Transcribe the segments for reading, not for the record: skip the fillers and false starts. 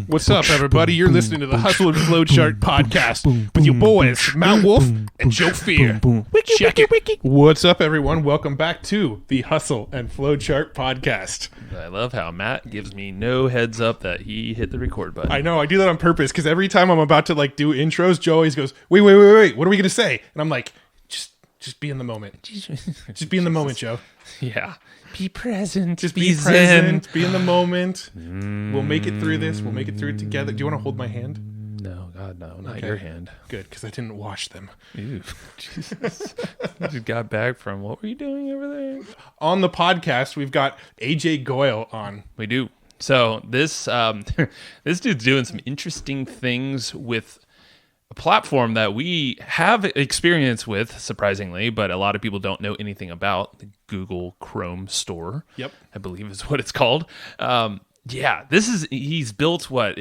What's up, everybody? You're listening to the Hustle and Flowchart podcast with your boys, Matt Wolf and Joe Fear. Check it. What's up, everyone? Welcome back to the Hustle and Flowchart podcast. I love how Matt gives me no heads up that he hit the record button. I know, I do that on purpose because every time I'm about to do intros, Joe always goes, wait, what are we going to say? And I'm like, just be in the moment. Just be in the moment, Joe. Yeah. Be present. Just be present. Be in the moment. We'll make it through this. We'll make it through it together. Do you want to hold my hand? No, God, no, not your hand. Good, because I didn't wash them. Ew, Jesus. You just got back from, what were you doing over there? On the podcast, we've got Ajay Goel on. We do. So this this dude's doing some interesting things with a platform that we have experience with, surprisingly, but a lot of people don't know anything about, the Google Chrome store. Yep. I believe is what it's called. He's built what?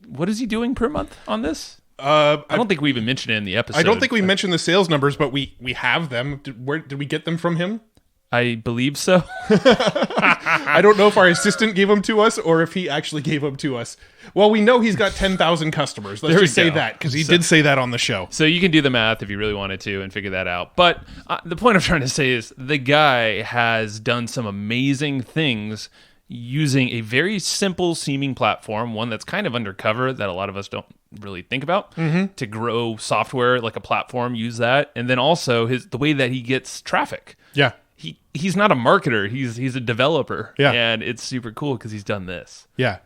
What is he doing per month on this? I don't think we even mentioned it in the episode. I don't think we mentioned the sales numbers, but we have them. Where did we get them from him? I believe so. I don't know if our assistant gave them to us or if he actually gave them to us. Well, we know he's got 10,000 customers. Let's just say that, because he did say that on the show. So you can do the math if you really wanted to and figure that out. But the point I'm trying to say is the guy has done some amazing things using a very simple seeming platform, one that's kind of undercover that a lot of us don't really think about, to grow software like a platform, use that. And then also the way that he gets traffic. Yeah. He's not a marketer. He's a developer. Yeah. And it's super cool because he's done this. Yeah.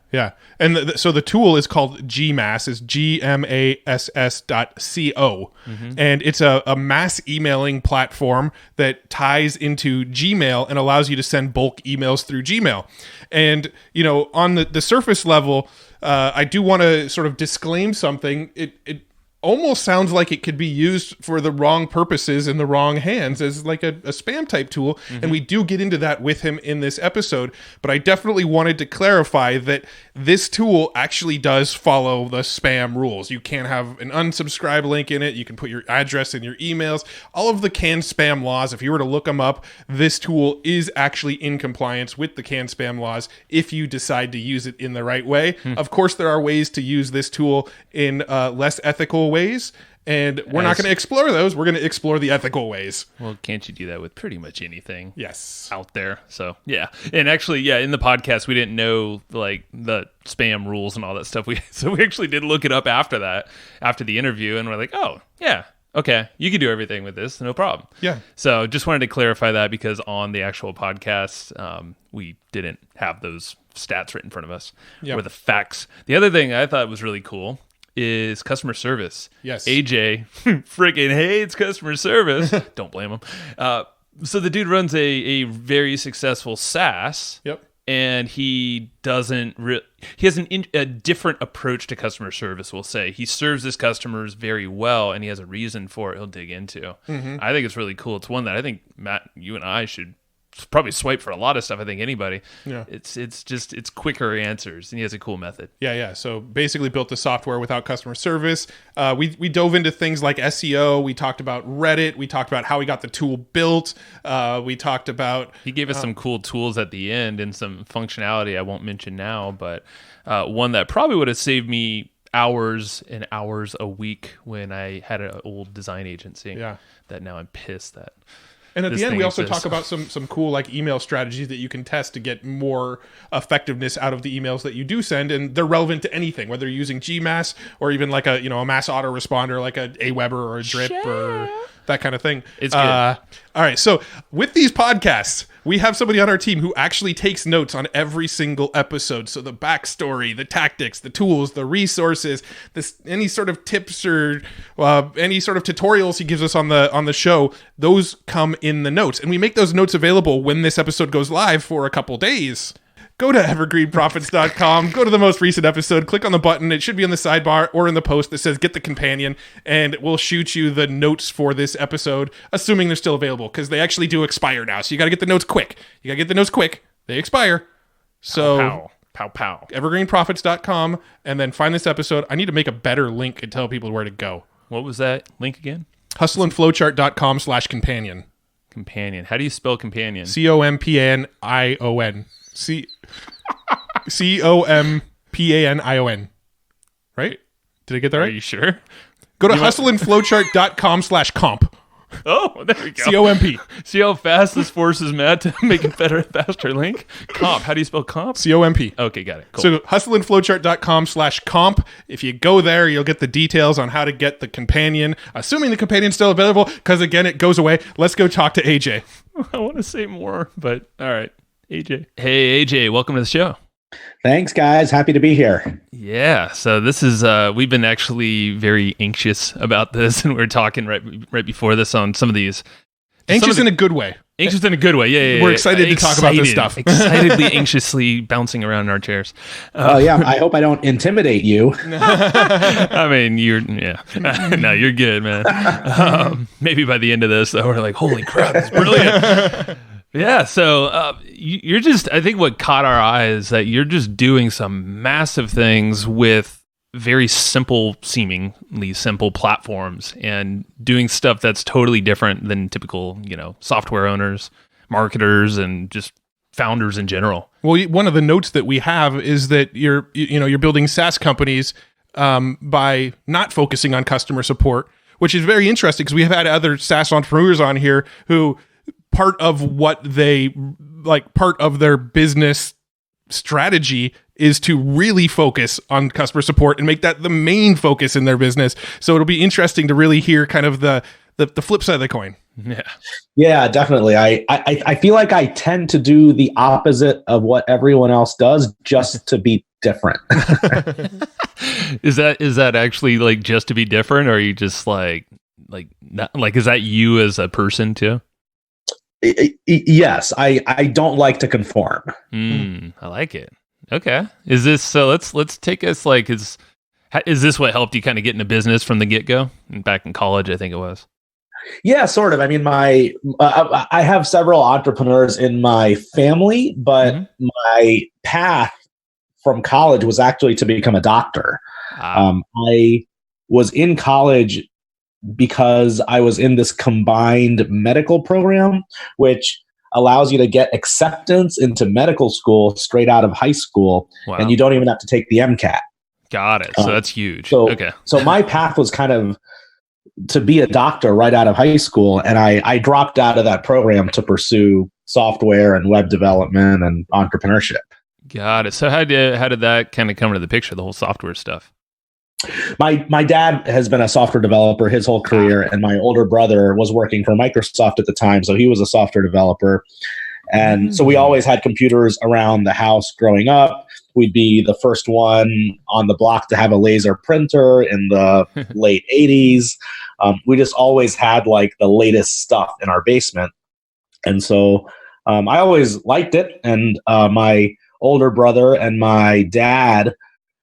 And so the tool is called GMass, is GMASS.co. And it's a mass emailing platform that ties into Gmail and allows you to send bulk emails through Gmail. And, on the surface level, I do want to sort of disclaim something. It almost sounds like it could be used for the wrong purposes in the wrong hands as like a spam type tool. And we do get into that with him in this episode, but I definitely wanted to clarify that this tool actually does follow the spam rules. You can't have an unsubscribe link in it. You can put your address in your emails, all of the canned spam laws. If you were to look them up, this tool is actually in compliance with the canned spam laws if you decide to use it in the right way. Of course, there are ways to use this tool in less ethical ways, and we're not going to explore those. We're going to explore the ethical ways. Well, can't you do that with pretty much anything? Yes, out there. So yeah, and actually, in the podcast we didn't know like the spam rules and all that stuff. So we actually did look it up after the interview, and we're like, oh yeah, okay, you can do everything with this, no problem. Yeah. So just wanted to clarify that because on the actual podcast, we didn't have those stats right in front of us or the facts. The other thing I thought was really cool is customer service. Yes. AJ freaking hates customer service. Don't blame him. So the dude runs a very successful SaaS. Yep. And he doesn't he has a different approach to customer service, we'll say. He serves his customers very well, and he has a reason for it he'll dig into. I think it's really cool. It's one that I think, Matt, you and I should probably swipe for a lot of stuff. I think anybody. Yeah. It's quicker answers, and he has a cool method. Yeah. So basically built the software without customer service. We dove into things like SEO. We talked about Reddit. We talked about how he got the tool built. We talked about... He gave us some cool tools at the end and some functionality I won't mention now, but one that probably would have saved me hours and hours a week when I had an old design agency. Yeah. That now I'm pissed that... And at the end, we also talk about some cool like email strategies that you can test to get more effectiveness out of the emails that you do send, and they're relevant to anything, whether you're using GMass or even like a mass autoresponder like a Aweber or a Drip or that kind of thing. It's good. All right, so with these podcasts, we have somebody on our team who actually takes notes on every single episode. So the backstory, the tactics, the tools, the resources, any sort of tips or any sort of tutorials he gives us on the show, those come in the notes. And we make those notes available when this episode goes live for a couple days. Go to evergreenprofits.com, go to the most recent episode, click on the button. It should be on the sidebar or in the post that says get the companion, and we'll shoot you the notes for this episode, assuming they're still available, because they actually do expire now. So you got to get the notes quick. They expire. So pow. evergreenprofits.com, and then find this episode. I need to make a better link and tell people where to go. What was that link again? hustleandflowchart.com/companion. Companion. How do you spell companion? COMPANION. COMPANION. P-A-N-I-O-N. Right? Did I get that right? Are you sure? Go to hustleandflowchart.com/comp. Oh, there we go. C-O-M-P. See how fast this forces Matt to make a better, faster link? Comp. How do you spell comp? C-O-M-P. Okay, got it. Cool. So hustleandflowchart.com/comp. If you go there, you'll get the details on how to get the companion, assuming the companion's still available, because again, it goes away. Let's go talk to AJ. I want to say more, but all right. AJ. Hey, AJ, welcome to the show. Thanks, guys. Happy to be here. Yeah. So this is, we've been actually very anxious about this, and we were talking right before this on some of these. Anxious in a good way. Anxious in a good way. Yeah. We're excited to talk about this stuff. Excitedly, anxiously bouncing around in our chairs. Yeah. I hope I don't intimidate you. I mean, no, you're good, man. Maybe by the end of this, though, we're like, holy crap, it's brilliant. Yeah, so you're just, I think what caught our eye is that you're just doing some massive things with very seemingly simple platforms and doing stuff that's totally different than typical, software owners, marketers, and just founders in general. Well, one of the notes that we have is that you're building SaaS companies by not focusing on customer support, which is very interesting because we have had other SaaS entrepreneurs on here who part of their business strategy is to really focus on customer support and make that the main focus in their business. So it'll be interesting to really hear kind of the flip side of the coin. Yeah, definitely. I feel like I tend to do the opposite of what everyone else does just to be different. Is that actually like just to be different, or are you just like is that you as a person too? Yes, I don't like to conform. I like it. Okay. Is this so? Let's take us is this what helped you kind of get into business from the get go? Back in college, I think it was. Yeah, sort of. I mean, I have several entrepreneurs in my family, but my path from college was actually to become a doctor. I was in college because I was in this combined medical program, which allows you to get acceptance into medical school straight out of high school. Wow. And you don't even have to take the MCAT. Got it. So that's huge. Okay. So my path was kind of to be a doctor right out of high school, and I dropped out of that program to pursue software and web development and entrepreneurship. Got it. So how did that kind of come into the picture, the whole software stuff? My dad has been a software developer his whole career, and my older brother was working for Microsoft at the time, so he was a software developer. And so we always had computers around the house growing up. We'd be the first one on the block to have a laser printer in the late 80s. We just always had like the latest stuff in our basement. And so I always liked it. And my older brother and my dad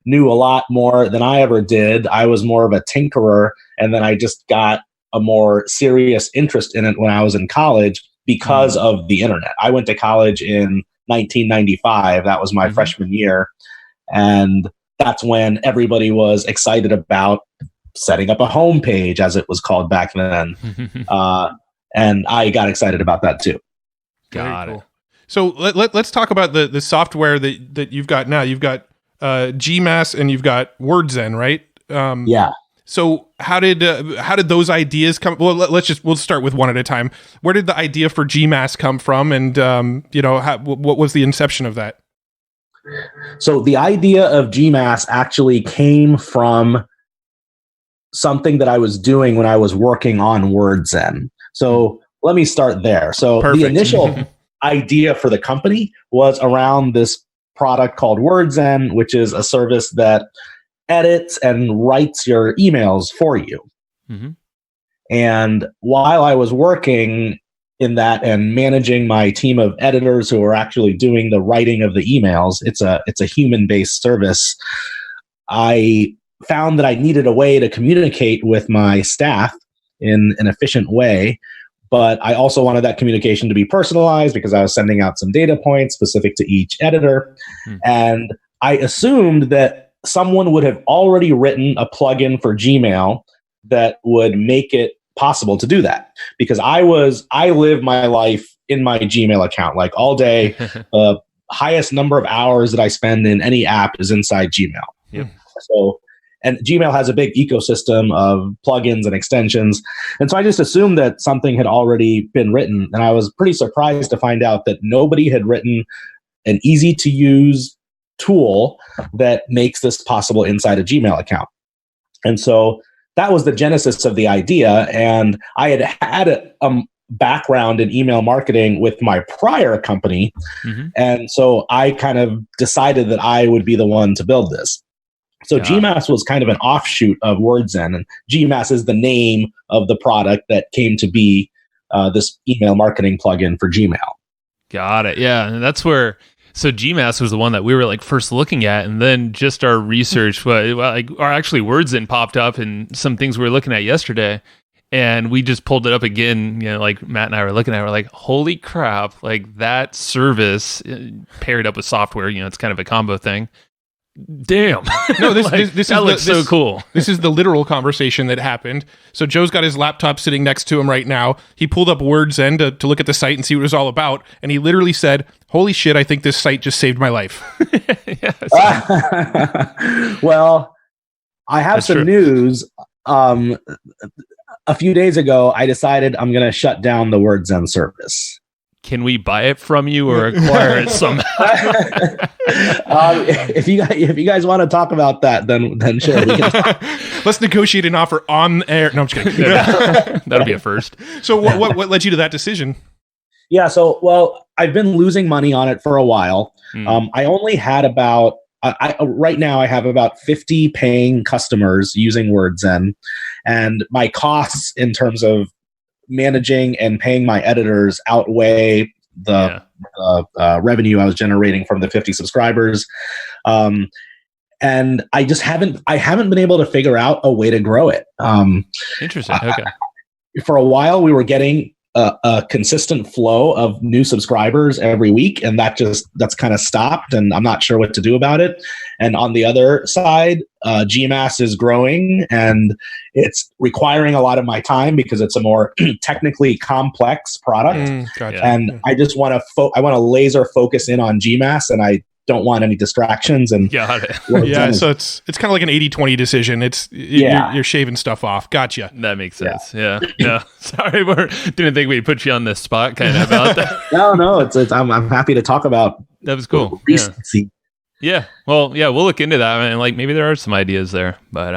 knew a lot more than I ever did. I was more of a tinkerer, and then I just got a more serious interest in it when I was in college because of the internet. I went to college in 1995. That was my freshman year, and that's when everybody was excited about setting up a homepage, as it was called back then. And I got excited about that too. Got it. So let's talk about the software that you've got now. You've got GMass and you've got WordZen, right? Yeah. So how did those ideas come? Well, we'll start with one at a time. Where did the idea for GMass come from, and what was the inception of that? So the idea of GMass actually came from something that I was doing when I was working on WordZen. So let me start there. So Perfect. The initial idea for the company was around this product called WordZen, which is a service that edits and writes your emails for you. And while I was working in that and managing my team of editors who are actually doing the writing of the emails, it's a human-based service, I found that I needed a way to communicate with my staff in an efficient way. But I also wanted that communication to be personalized because I was sending out some data points specific to each editor. And I assumed that someone would have already written a plugin for Gmail that would make it possible to do that. Because I live my life in my Gmail account, like all day. highest number of hours that I spend in any app is inside Gmail. Yep. So, and Gmail has a big ecosystem of plugins and extensions. And so I just assumed that something had already been written. And I was pretty surprised to find out that nobody had written an easy to use tool that makes this possible inside a Gmail account. And so that was the genesis of the idea. And I had a background in email marketing with my prior company. Mm-hmm. And so I kind of decided that I would be the one to build this. So GMass was kind of an offshoot of WordZen, and GMass is the name of the product that came to be this email marketing plugin for Gmail. Got it. Yeah. And that's where, so GMass was the one that we were like first looking at, and then just our research, or actually WordZen popped up and some things we were looking at yesterday. And we just pulled it up again, like Matt and I were looking at it, we're like, holy crap, like that service paired up with software, it's kind of a combo thing. Damn. No, this looks so cool. This is the literal conversation that happened. So Joe's got his laptop sitting next to him right now. He pulled up WordZen to look at the site and see what it was all about. And he literally said, holy shit, I think this site just saved my life. Well, I have That's some true. News. A few days ago, I decided I'm going to shut down the WordZen service. Can we buy it from you or acquire it somehow? If you guys want to talk about that, then sure. We can. Let's negotiate an offer on air. No, I'm just kidding. That'll be a first. So what led you to that decision? Yeah. So, well, I've been losing money on it for a while. I only had about, right now I have about 50 paying customers using WordZen, and my costs in terms of managing and paying my editors outweigh the revenue I was generating from the 50 subscribers. And I just haven't been able to figure out a way to grow it. Interesting. Okay. For a while we were getting a consistent flow of new subscribers every week, and that's kind of stopped, and I'm not sure what to do about it. And on the other side, GMass is growing, and it's requiring a lot of my time because it's a more technically complex product. Gotcha. And I just want to laser focus in on GMass, and I don't want any distractions. And got it. Yeah, so it's kind of like an 80-20 decision. You're shaving stuff off. Gotcha. That makes sense. Yeah. No, sorry, didn't think we'd put you on the spot kind of about that. No, it's I'm happy to talk about. That was cool. Recency. Yeah. Well, yeah, we'll look into that. I mean, like maybe there are some ideas there, but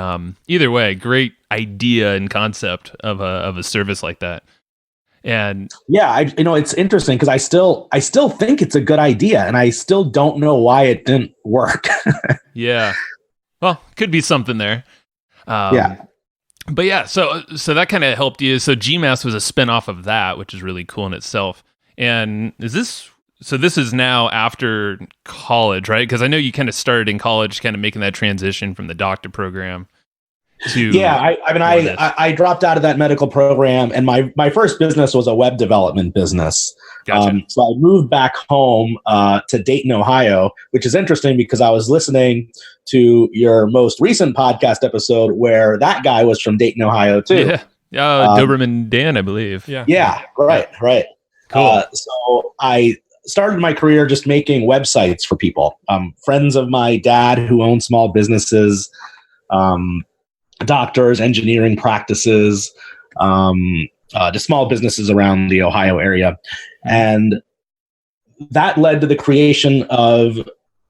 either way, great idea and concept of a service like that. And yeah, it's interesting because I still think it's a good idea, and I still don't know why it didn't work. Yeah. Well, could be something there. Yeah. But yeah, so that kind of helped you. So GMass was a spinoff of that, which is really cool in itself. And this is now after college, right? Because I know you kind of started in college, kind of making that transition from the doctor program to. Yeah, I dropped out of that medical program, and my first business was a web development business. Gotcha. So I moved back home to Dayton, Ohio, which is interesting because I was listening to your most recent podcast episode where that guy was from Dayton, Ohio too. Yeah, Doberman Dan, I believe. Yeah, right. Cool. So I started my career just making websites for people. Friends of my dad who own small businesses, doctors, engineering practices, just small businesses around the Ohio area. And that led to the creation of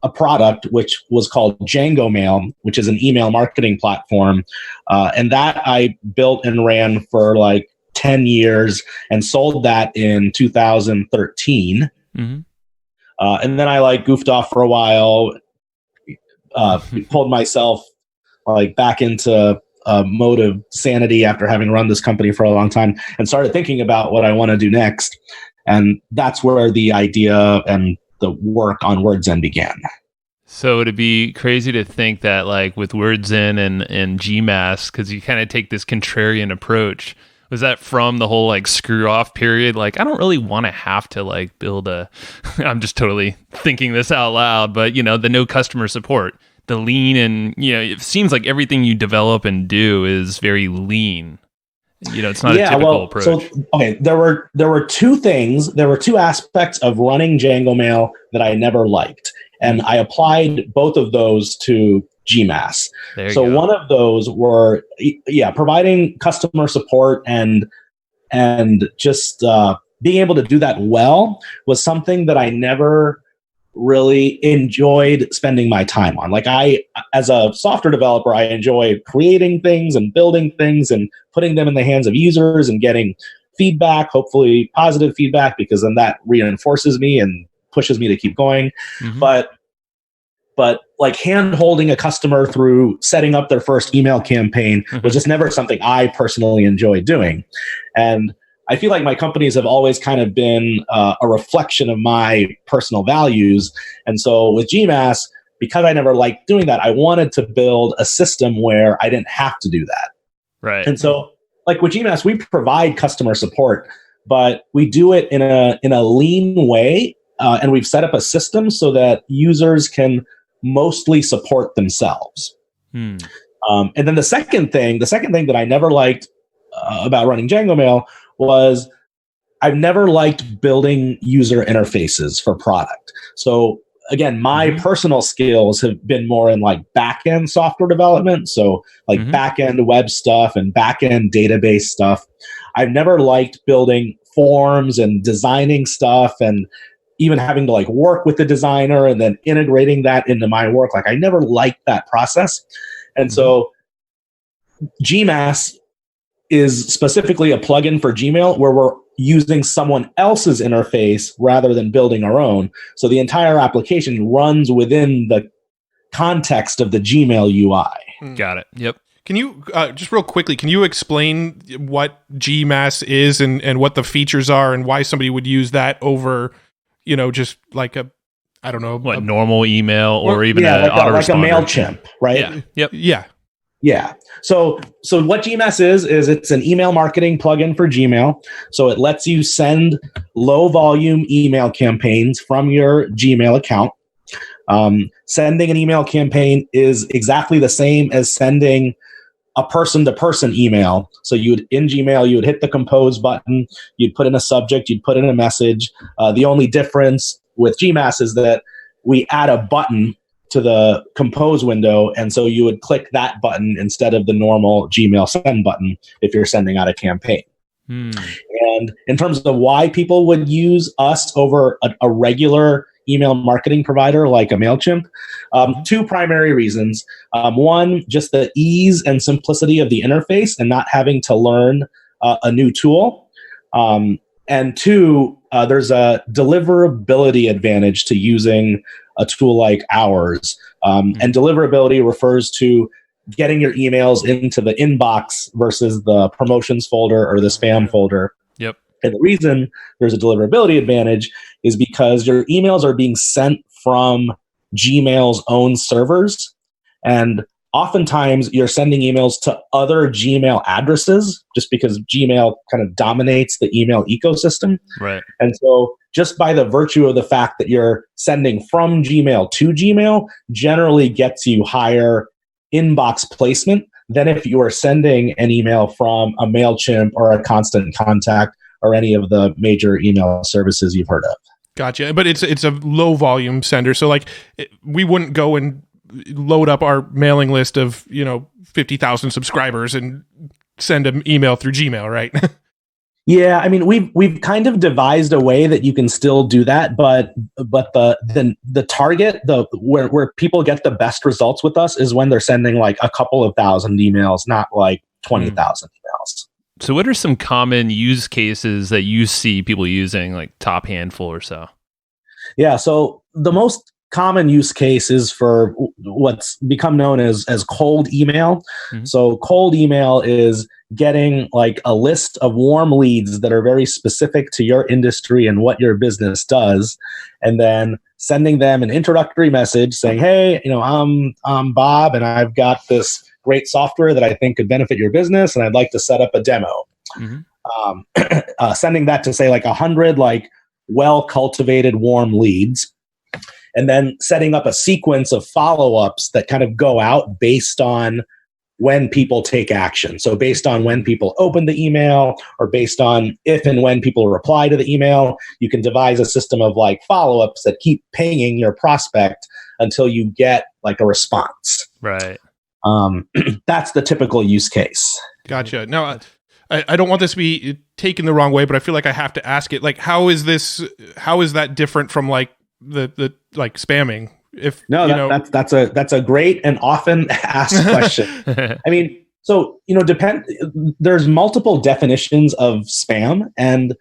a product which was called Django Mail, which is an email marketing platform. And that I built and ran for like 10 years and sold that in 2013. Mm-hmm. And then I goofed off for a while, pulled myself back into a mode of sanity after having run this company for a long time, and started thinking about what I want to do next. And that's where the idea and the work on WordZen began. So it'd be crazy to think that with WordZen and GMass, because you kind of take this contrarian approach. Was that from the whole screw off period? I don't really want to have to build I'm just totally thinking this out loud, but the no customer support, the lean, and it seems like everything you develop and do is very lean. It's not a typical approach. So, okay, there were two aspects of running Django Mail that I never liked. And I applied both of those to GMass. So one of those were, providing customer support and just being able to do that well was something that I never really enjoyed spending my time on. Like as a software developer, I enjoy creating things and building things and putting them in the hands of users and getting feedback, hopefully positive feedback, because then that reinforces me and pushes me to keep going. Mm-hmm. But like hand holding a customer through setting up their first email campaign was just never something I personally enjoyed doing. And I feel like my companies have always kind of been a reflection of my personal values. And so with GMass, because I never liked doing that, I wanted to build a system where I didn't have to do that. Right. And so like with GMass, we provide customer support, but we do it in a lean way. And we've set up a system so that users can mostly support themselves. And then the second thing that I never liked about running Django Mail was I've never liked building user interfaces for product. So again, my personal skills have been more in like backend software development. So like backend web stuff and backend database stuff. I've never liked building forms and designing stuff and even having to like work with the designer and then integrating that into my work. Like I never liked that process. And so GMass is specifically a plugin for Gmail where we're using someone else's interface rather than building our own. So the entire application runs within the context of the Gmail UI. Got it. Yep. Can you, just real quickly, can you explain what GMass is and what the features are and why somebody would use that over, just like normal email or even an autoresponder? Like a MailChimp, right? Yeah. Yep. Yeah. Yeah. So what GMass is it's an email marketing plugin for Gmail. So it lets you send low volume email campaigns from your Gmail account. Sending an email campaign is exactly the same as sending a person-to-person email. So in Gmail, you would hit the compose button, you'd put in a subject, you'd put in a message. The only difference with GMass is that we add a button to the compose window, and so you would click that button instead of the normal Gmail send button if you're sending out a campaign. And in terms of why people would use us over a regular email marketing provider like a MailChimp, two primary reasons. One, just the ease and simplicity of the interface and not having to learn a new tool. And two, there's a deliverability advantage to using a tool like ours. And deliverability refers to getting your emails into the inbox versus the promotions folder or the spam folder. Yep. And the reason there's a deliverability advantage is because your emails are being sent from Gmail's own servers. And oftentimes you're sending emails to other Gmail addresses just because Gmail kind of dominates the email ecosystem. Right. And so just by the virtue of the fact that you're sending from Gmail to Gmail generally gets you higher inbox placement than if you are sending an email from a MailChimp or a Constant Contact or any of the major email services you've heard of. Gotcha. But it's a low volume sender. So like we wouldn't go and load up our mailing list of, 50,000 subscribers and send an email through Gmail, right? Yeah, I mean, we've kind of devised a way that you can still do that, but the target, where people get the best results with us is when they're sending like a couple of thousand emails, not like 20,000 emails. So what are some common use cases that you see people using, like top handful or so? Yeah, so the most common use case is for what's become known as cold email. So cold email is getting like a list of warm leads that are very specific to your industry and what your business does, and then sending them an introductory message saying, hey, I'm Bob and I've got this great software that I think could benefit your business and I'd like to set up a demo. Sending that to say like 100 like well-cultivated warm leads, and then setting up a sequence of follow-ups that kind of go out based on when people take action. So based on when people open the email, or based on if and when people reply to the email, you can devise a system of like follow-ups that keep pinging your prospect until you get like a response. Right. That's the typical use case. Gotcha. Now, I don't want this to be taken the wrong way, but I feel like I have to ask it. Like, how is that different from like the like spamming? If that's a great and often asked question. I mean, so there's multiple definitions of spam, and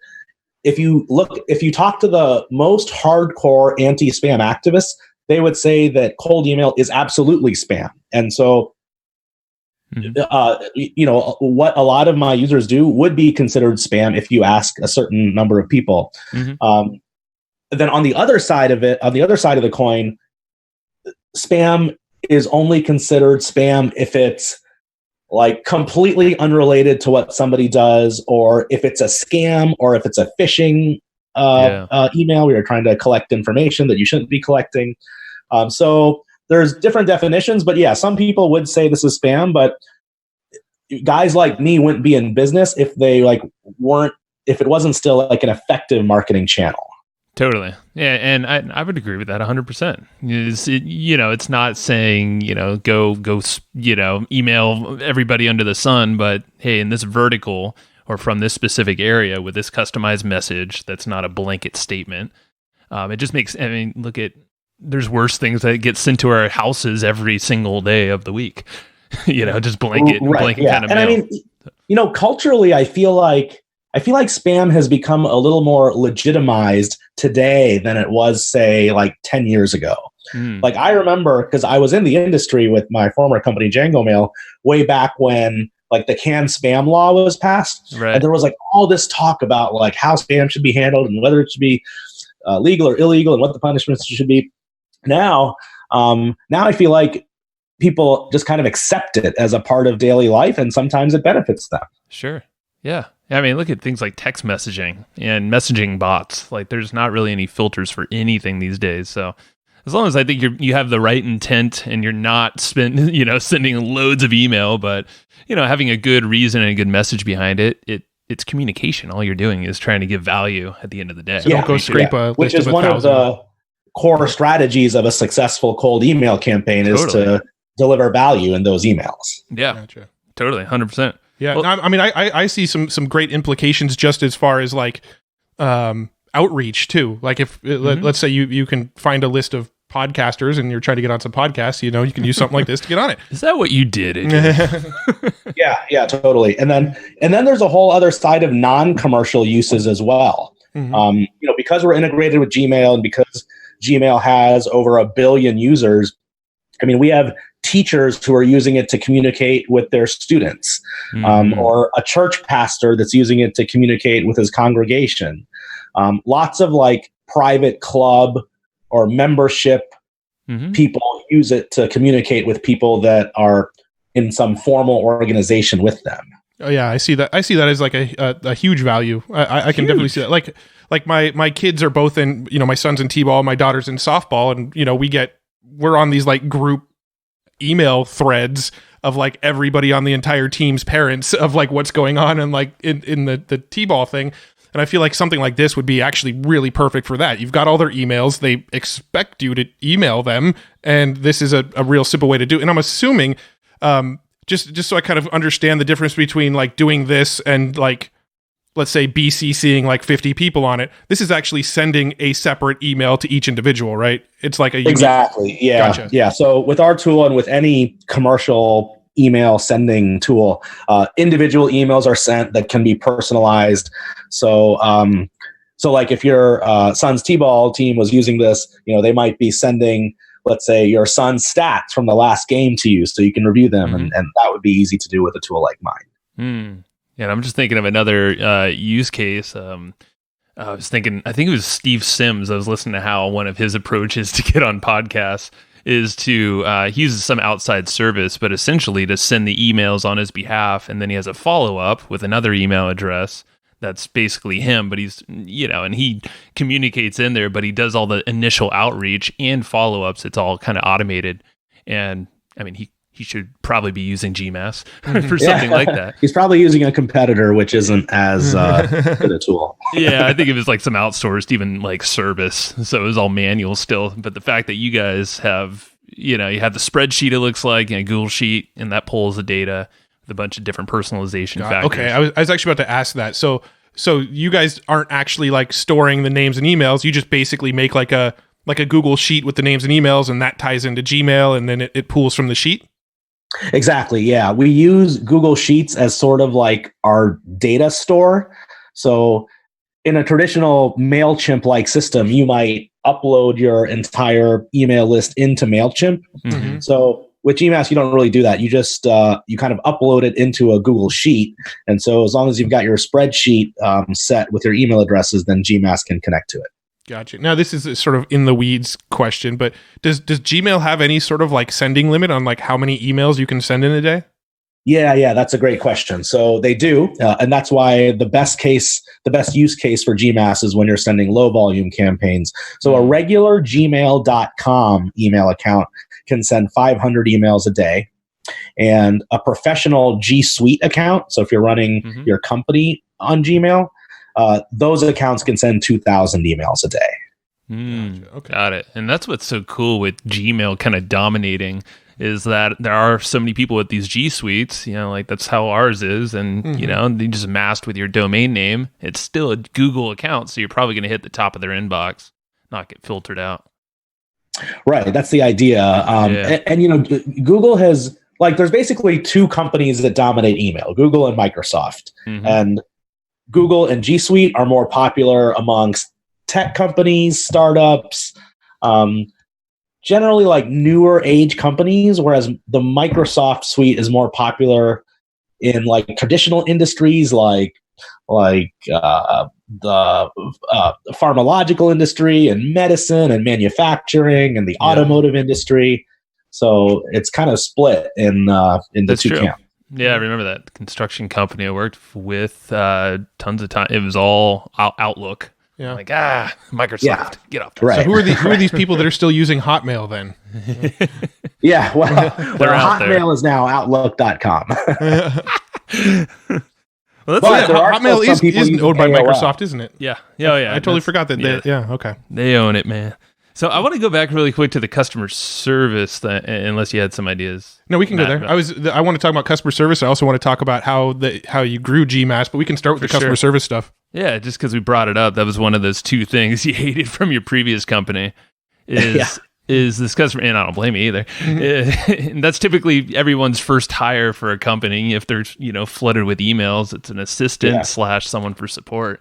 if you talk to the most hardcore anti-spam activists, they would say that cold email is absolutely spam. And so what a lot of my users do would be considered spam if you ask a certain number of people. Then on the other side of the coin, spam is only considered spam if it's like completely unrelated to what somebody does, or if it's a scam, or if it's a phishing email where you're trying to collect information that you shouldn't be collecting. So there's different definitions, but yeah, some people would say this is spam, but guys like me wouldn't be in business if if it wasn't still like an effective marketing channel. Totally. Yeah. And I would agree with that 100%. It's not saying, go, email everybody under the sun, but hey, in this vertical or from this specific area with this customized message, that's not a blanket statement. It just makes, there's worse things that get sent to our houses every single day of the week, just blanket kind of mail. And I mean, culturally, I feel like spam has become a little more legitimized today than it was, say, like 10 years ago. Like I remember, because I was in the industry with my former company, Django Mail, way back when like the canned spam law was passed. Right. And there was like all this talk about like how spam should be handled and whether it should be legal or illegal and what the punishments should be. Now I feel like people just kind of accept it as a part of daily life, and sometimes it benefits them. Sure. Yeah. I mean, look at things like text messaging and messaging bots. Like, there's not really any filters for anything these days. So, as long as I think you have the right intent and you're not sending loads of email, but having a good reason and a good message behind it, it's communication. All you're doing is trying to give value at the end of the day. So don't go scrape a which list is of one 1,000. of the core strategies of a successful cold email campaign is to deliver value in those emails. Yeah, Gotcha. Totally, 100%. Yeah, well, I mean, I see some great implications just as far as like outreach too. Like if let's say you can find a list of podcasters and you're trying to get on some podcasts, you can use something like this to get on it. Is that what you did? Yeah, totally. And then there's a whole other side of non-commercial uses as well. Because we're integrated with Gmail and because Gmail has over 1 billion users, I mean, we have teachers who are using it to communicate with their students, or a church pastor that's using it to communicate with his congregation. Lots of like private club or membership people use it to communicate with people that are in some formal organization with them. Oh yeah, I see that as like a huge value. I can definitely see that. Like my kids are both in, my son's in t-ball, my daughter's in softball, and we're on these like group email threads of like everybody on the entire team's parents of like what's going on and like in the t-ball thing. And I feel like something like this would be actually really perfect for that. You've got all their emails, they expect you to email them, and this is a real simple way to do it. And I'm assuming just so I kind of understand the difference between like doing this and like, let's say BCCing like 50 people on it. This is actually sending a separate email to each individual, right? It's like a unique... Exactly. Yeah. Gotcha. Yeah. So with our tool and with any commercial email sending tool, individual emails are sent that can be personalized. So like if your son's t-ball team was using this, they might be sending, let's say, your son's stats from the last game to you so you can review them. And that would be easy to do with a tool like mine. Yeah, and I'm just thinking of another use case. I was thinking, I think it was Steve Sims. I was listening to how one of his approaches to get on podcasts is to, he uses some outside service, but essentially to send the emails on his behalf. And then he has a follow-up with another email address that's basically him, but he's, and he communicates in there, but he does all the initial outreach and follow-ups. It's all kind of automated. And I mean, he he should probably be using GMass for something like that. He's probably using a competitor, which isn't as good a tool. Yeah, I think it was like some outsourced, even like service. So it was all manual still. But the fact that you guys have, you have the spreadsheet, it looks like, and a Google Sheet, and that pulls the data with a bunch of different personalization factors. Okay, I was actually about to ask that. So you guys aren't actually like storing the names and emails. You just basically make like a Google Sheet with the names and emails, and that ties into Gmail, and then it pulls from the sheet? Exactly. Yeah. We use Google Sheets as sort of like our data store. So in a traditional MailChimp-like system, you might upload your entire email list into MailChimp. Mm-hmm. So with GMass, you don't really do that. You just, you kind of upload it into a Google Sheet. And so as long as you've got your spreadsheet set with your email addresses, then GMass can connect to it. Gotcha. Now, this is a sort of in the weeds question, but does Gmail have any sort of like sending limit on like how many emails you can send in a day? Yeah, that's a great question. So they do, and that's why the best use case for GMass is when you're sending low volume campaigns. So a regular gmail.com email account can send 500 emails a day, and a professional G Suite account, so if you're running your company on Gmail, those accounts can send 2,000 emails a day. Gotcha. Okay. Got it. And that's what's so cool with Gmail kind of dominating, is that there are so many people with these G Suites, like that's how ours is. And, they just masked with your domain name. It's still a Google account, so you're probably going to hit the top of their inbox, not get filtered out. Right. That's the idea. And Google has, there's basically two companies that dominate email, Google and Microsoft. And Google and G Suite are more popular amongst tech companies, startups, generally like newer age companies, whereas the Microsoft suite is more popular in like traditional industries like the pharmacological industry and medicine and manufacturing and the automotive industry. So it's kind of split in the two camps. Yeah, I remember that construction company I worked with tons of time. It was all Outlook. Yeah. Like, Microsoft, get off that. Right. So who are these people that are still using Hotmail then? Yeah, well, Hotmail is now Outlook.com. Well, Hotmail is owned by Microsoft, isn't it? Yeah. I totally forgot that. Okay. They own it, man. So I want to go back really quick to the customer service, unless you had some ideas. No, we can go there. I want to talk about customer service. I also want to talk about how you grew GMass, but we can start with the customer service stuff. Yeah, just because we brought it up, that was one of those two things you hated from your previous company. Is this customer? And I don't blame you either. And that's typically everyone's first hire for a company. If they're flooded with emails, it's an assistant / someone for support.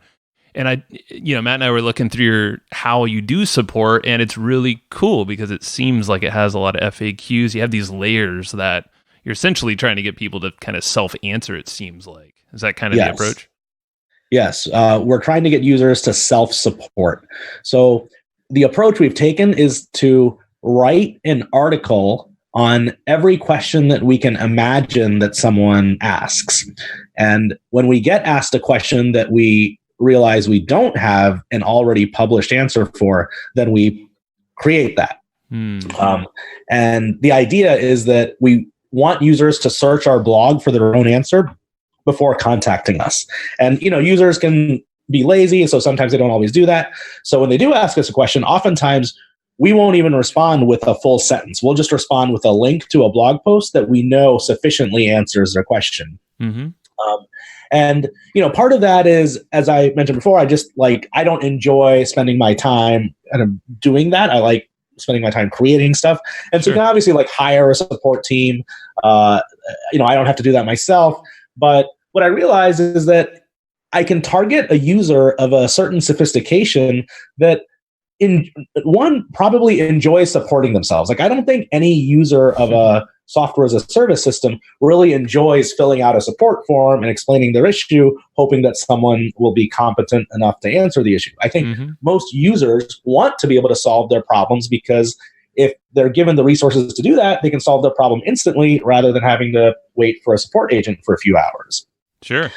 And Matt and I were looking through how you do support, and it's really cool because it seems like it has a lot of FAQs. You have these layers that you're essentially trying to get people to kind of self-answer, it seems like. Is that kind of the approach? Yes. We're trying to get users to self-support. So the approach we've taken is to write an article on every question that we can imagine that someone asks. And when we get asked a question that we realize we don't have an already published answer for, then we create that. And the idea is that we want users to search our blog for their own answer before contacting us. And, users can be lazy, so sometimes they don't always do that. So when they do ask us a question, oftentimes we won't even respond with a full sentence. We'll just respond with a link to a blog post that we know sufficiently answers their question. And, part of that is, as I mentioned before, I don't enjoy spending my time doing that. I like spending my time creating stuff. And so you can obviously hire a support team. I don't have to do that myself. But what I realize is that I can target a user of a certain sophistication that probably enjoys supporting themselves. I don't think any user of a software as a service system really enjoys filling out a support form and explaining their issue, hoping that someone will be competent enough to answer the issue. I think most users want to be able to solve their problems because if they're given the resources to do that, they can solve their problem instantly rather than having to wait for a support agent for a few hours. Sure.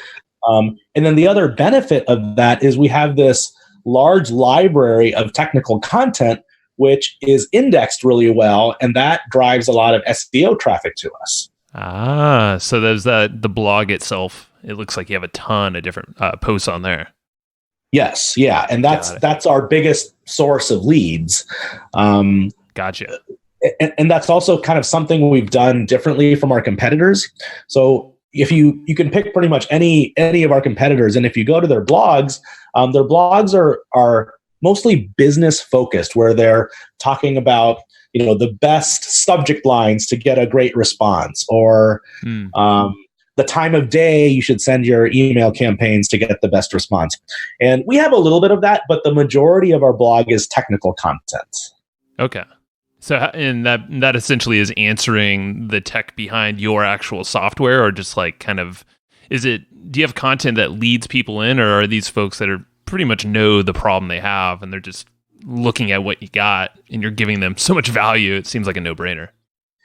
And then the other benefit of that is we have this large library of technical content which is indexed really well, and that drives a lot of SEO traffic to us. So there's the blog itself. It looks like you have a ton of different posts on there. Yes, yeah, and that's our biggest source of leads. Gotcha. And that's also kind of something we've done differently from our competitors. So if you can pick pretty much any of our competitors, and if you go to their blogs are mostly business focused, where they're talking about the best subject lines to get a great response, or the time of day you should send your email campaigns to get the best response. And we have a little bit of that, but the majority of our blog is technical content. Okay. So, and that essentially is answering the tech behind your actual software, or just like kind of, do you have content that leads people in, or are these folks that are pretty much know the problem they have and they're just looking at what you got and you're giving them so much value, it seems like a no-brainer?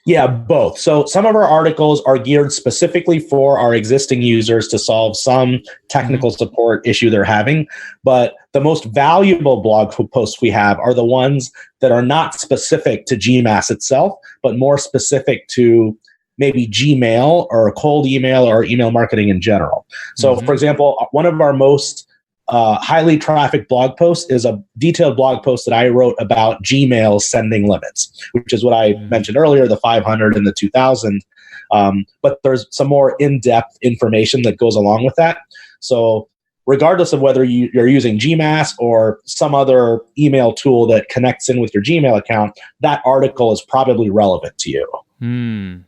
Yeah, both. So some of our articles are geared specifically for our existing users to solve some technical support issue they're having. But the most valuable blog posts we have are the ones that are not specific to GMass itself, but more specific to maybe Gmail or cold email or email marketing in general. So, for example, one of our most highly trafficked blog posts is a detailed blog post that I wrote about Gmail sending limits, which is what I mentioned earlier, the 500 and the 2000. But there's some more in-depth information that goes along with that. So regardless of whether you're using GMass or some other email tool that connects in with your Gmail account, that article is probably relevant to you.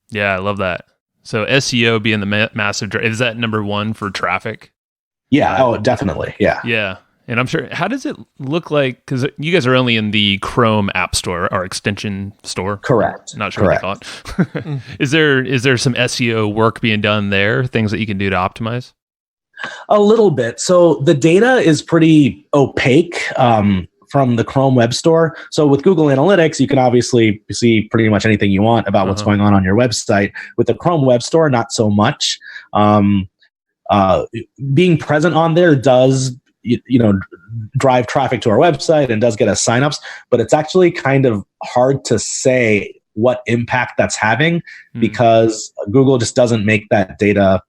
Yeah, I love that. So SEO being the massive drive, is that number one for traffic? Yeah, definitely. Yeah. Yeah. And I'm sure, how does it look like? Because you guys are only in the Chrome App Store or extension store. Correct. Not sure what they call it. Is there some SEO work being done there? Things that you can do to optimize? A little bit. So the data is pretty opaque from the Chrome Web Store. So with Google Analytics, you can obviously see pretty much anything you want about what's going on your website. With the Chrome Web Store, not so much. Being present on there does drive traffic to our website and does get us signups, but it's actually kind of hard to say what impact that's having because Google just doesn't make that data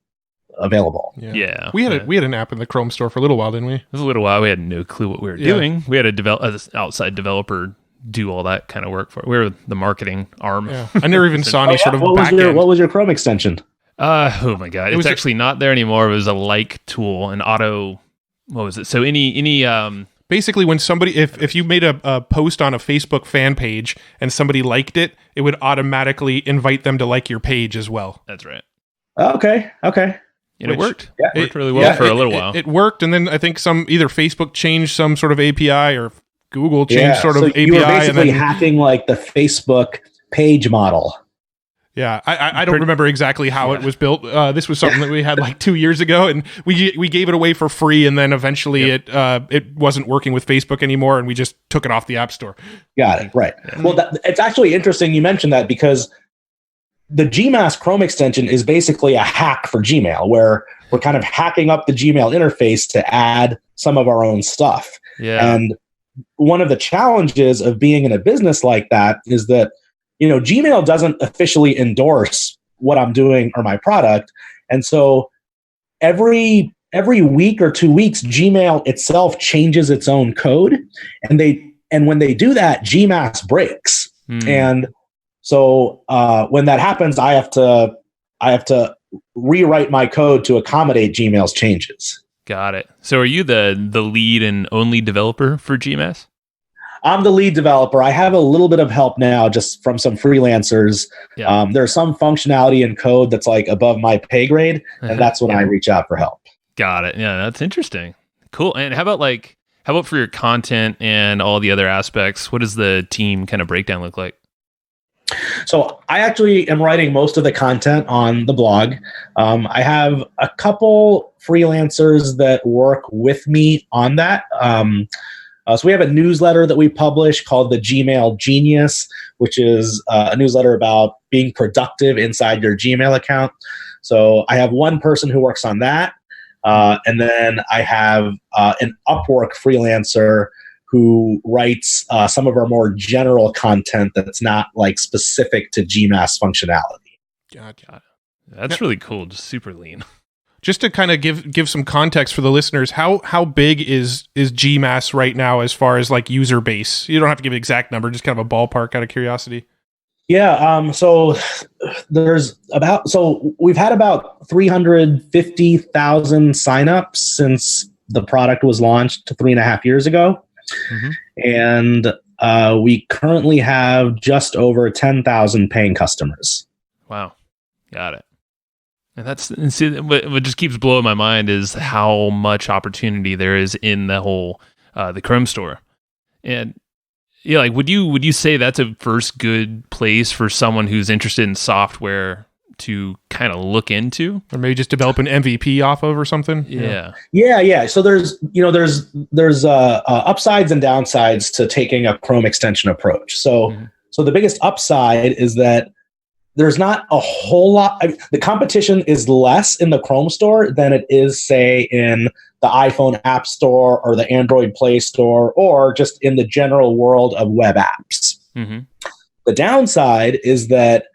available. Yeah. We had an app in the Chrome store for a little while, didn't we? It was a little while. We had no clue what we were doing. We had an outside developer do all that kind of work for it. We were the marketing arm. Yeah. I never even saw any sort of backend. What was your Chrome extension? Oh my God. It's actually not there anymore. It was a like tool, an auto, what was it? So any basically when somebody, if you made a post on a Facebook fan page and somebody liked it, it would automatically invite them to like your page as well. That's right. Okay. And it worked. Yeah. It worked really well for a little while. It worked. And then I think either Facebook changed some sort of API or Google changed sort of API. You were basically hacking like the Facebook page model. Yeah, I don't remember exactly how it was built. This was something that we had like 2 years ago, and we gave it away for free, and then eventually it wasn't working with Facebook anymore, and we just took it off the App Store. Got it, right. Yeah. Well, it's actually interesting you mentioned that because the GMass Chrome extension is basically a hack for Gmail, where we're kind of hacking up the Gmail interface to add some of our own stuff. Yeah. And one of the challenges of being in a business like that is that Gmail doesn't officially endorse what I'm doing or my product. And so every week or 2 weeks, Gmail itself changes its own code. And when they do that, GMass breaks. And so when that happens, I have to rewrite my code to accommodate Gmail's changes. Got it. So are you the lead and only developer for GMass? I'm the lead developer. I have a little bit of help now just from some freelancers. Yeah. There's some functionality in code that's like above my pay grade, and that's when I reach out for help. Got it. Yeah, that's interesting. Cool. And how about for your content and all the other aspects? What does the team kind of breakdown look like? So I actually am writing most of the content on the blog. I have a couple freelancers that work with me on that. So we have a newsletter that we publish called the Gmail Genius, which is a newsletter about being productive inside your Gmail account. So I have one person who works on that. And then I have an Upwork freelancer who writes some of our more general content that's not like specific to GMAS functionality. Gotcha. That's really cool. Just super lean. Just to kind of give some context for the listeners, how big is GMAS right now as far as like user base? You don't have to give an exact number, just kind of a ballpark out of curiosity. Yeah, so we've had about 350,000 signups since the product was launched 3.5 years ago. And we currently have just over 10,000 paying customers. Wow. Got it. And see, what just keeps blowing my mind is how much opportunity there is in the whole the Chrome store. And yeah, like would you say that's a first good place for someone who's interested in software to kind of look into, or maybe just develop an MVP off of or something? Yeah. So there's upsides and downsides to taking a Chrome extension approach. So the biggest upside is that there's not a whole lot. The competition is less in the Chrome store than it is, say, in the iPhone App Store or the Android Play Store, or just in the general world of web apps. The downside is that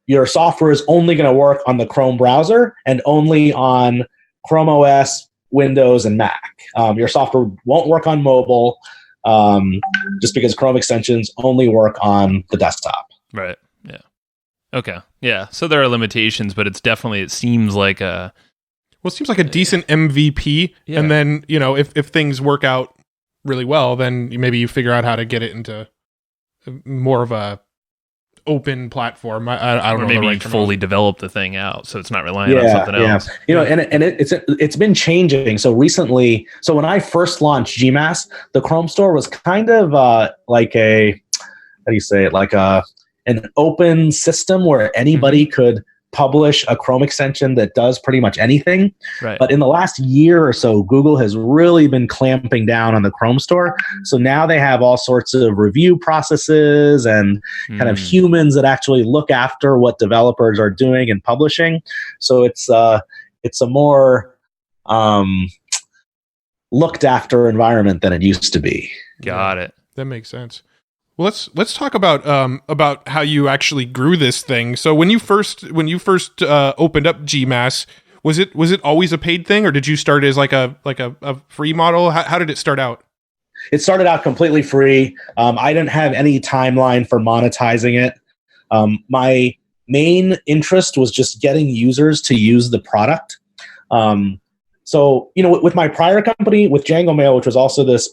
your software is only going to work on the Chrome browser and only on Chrome OS, Windows, and Mac. Your software won't work on mobile just because Chrome extensions only work on the desktop. Right. Yeah. Okay. Yeah. So there are limitations, but it seems like a decent MVP. Yeah. And then, if things work out really well, then maybe you figure out how to get it into more of a open platform. I don't know. Maybe you fully develop the thing out, so it's not relying on something else. And it's been changing. So recently, when I first launched GMAS, the Chrome store was kind of like an open system where anybody could publish a Chrome extension that does pretty much anything. Right. But in the last year or so, Google has really been clamping down on the Chrome store. So now they have all sorts of review processes and kind of humans that actually look after what developers are doing and publishing. So it's a more looked after environment than it used to be. Got it. That makes sense. Well, let's talk about how you actually grew this thing. So when you first opened up GMAS, was it always a paid thing, or did you start as like a free model? How did it start out? It started out completely free. I didn't have any timeline for monetizing it. My main interest was just getting users to use the product. So with my prior company, with Django Mail, which was also this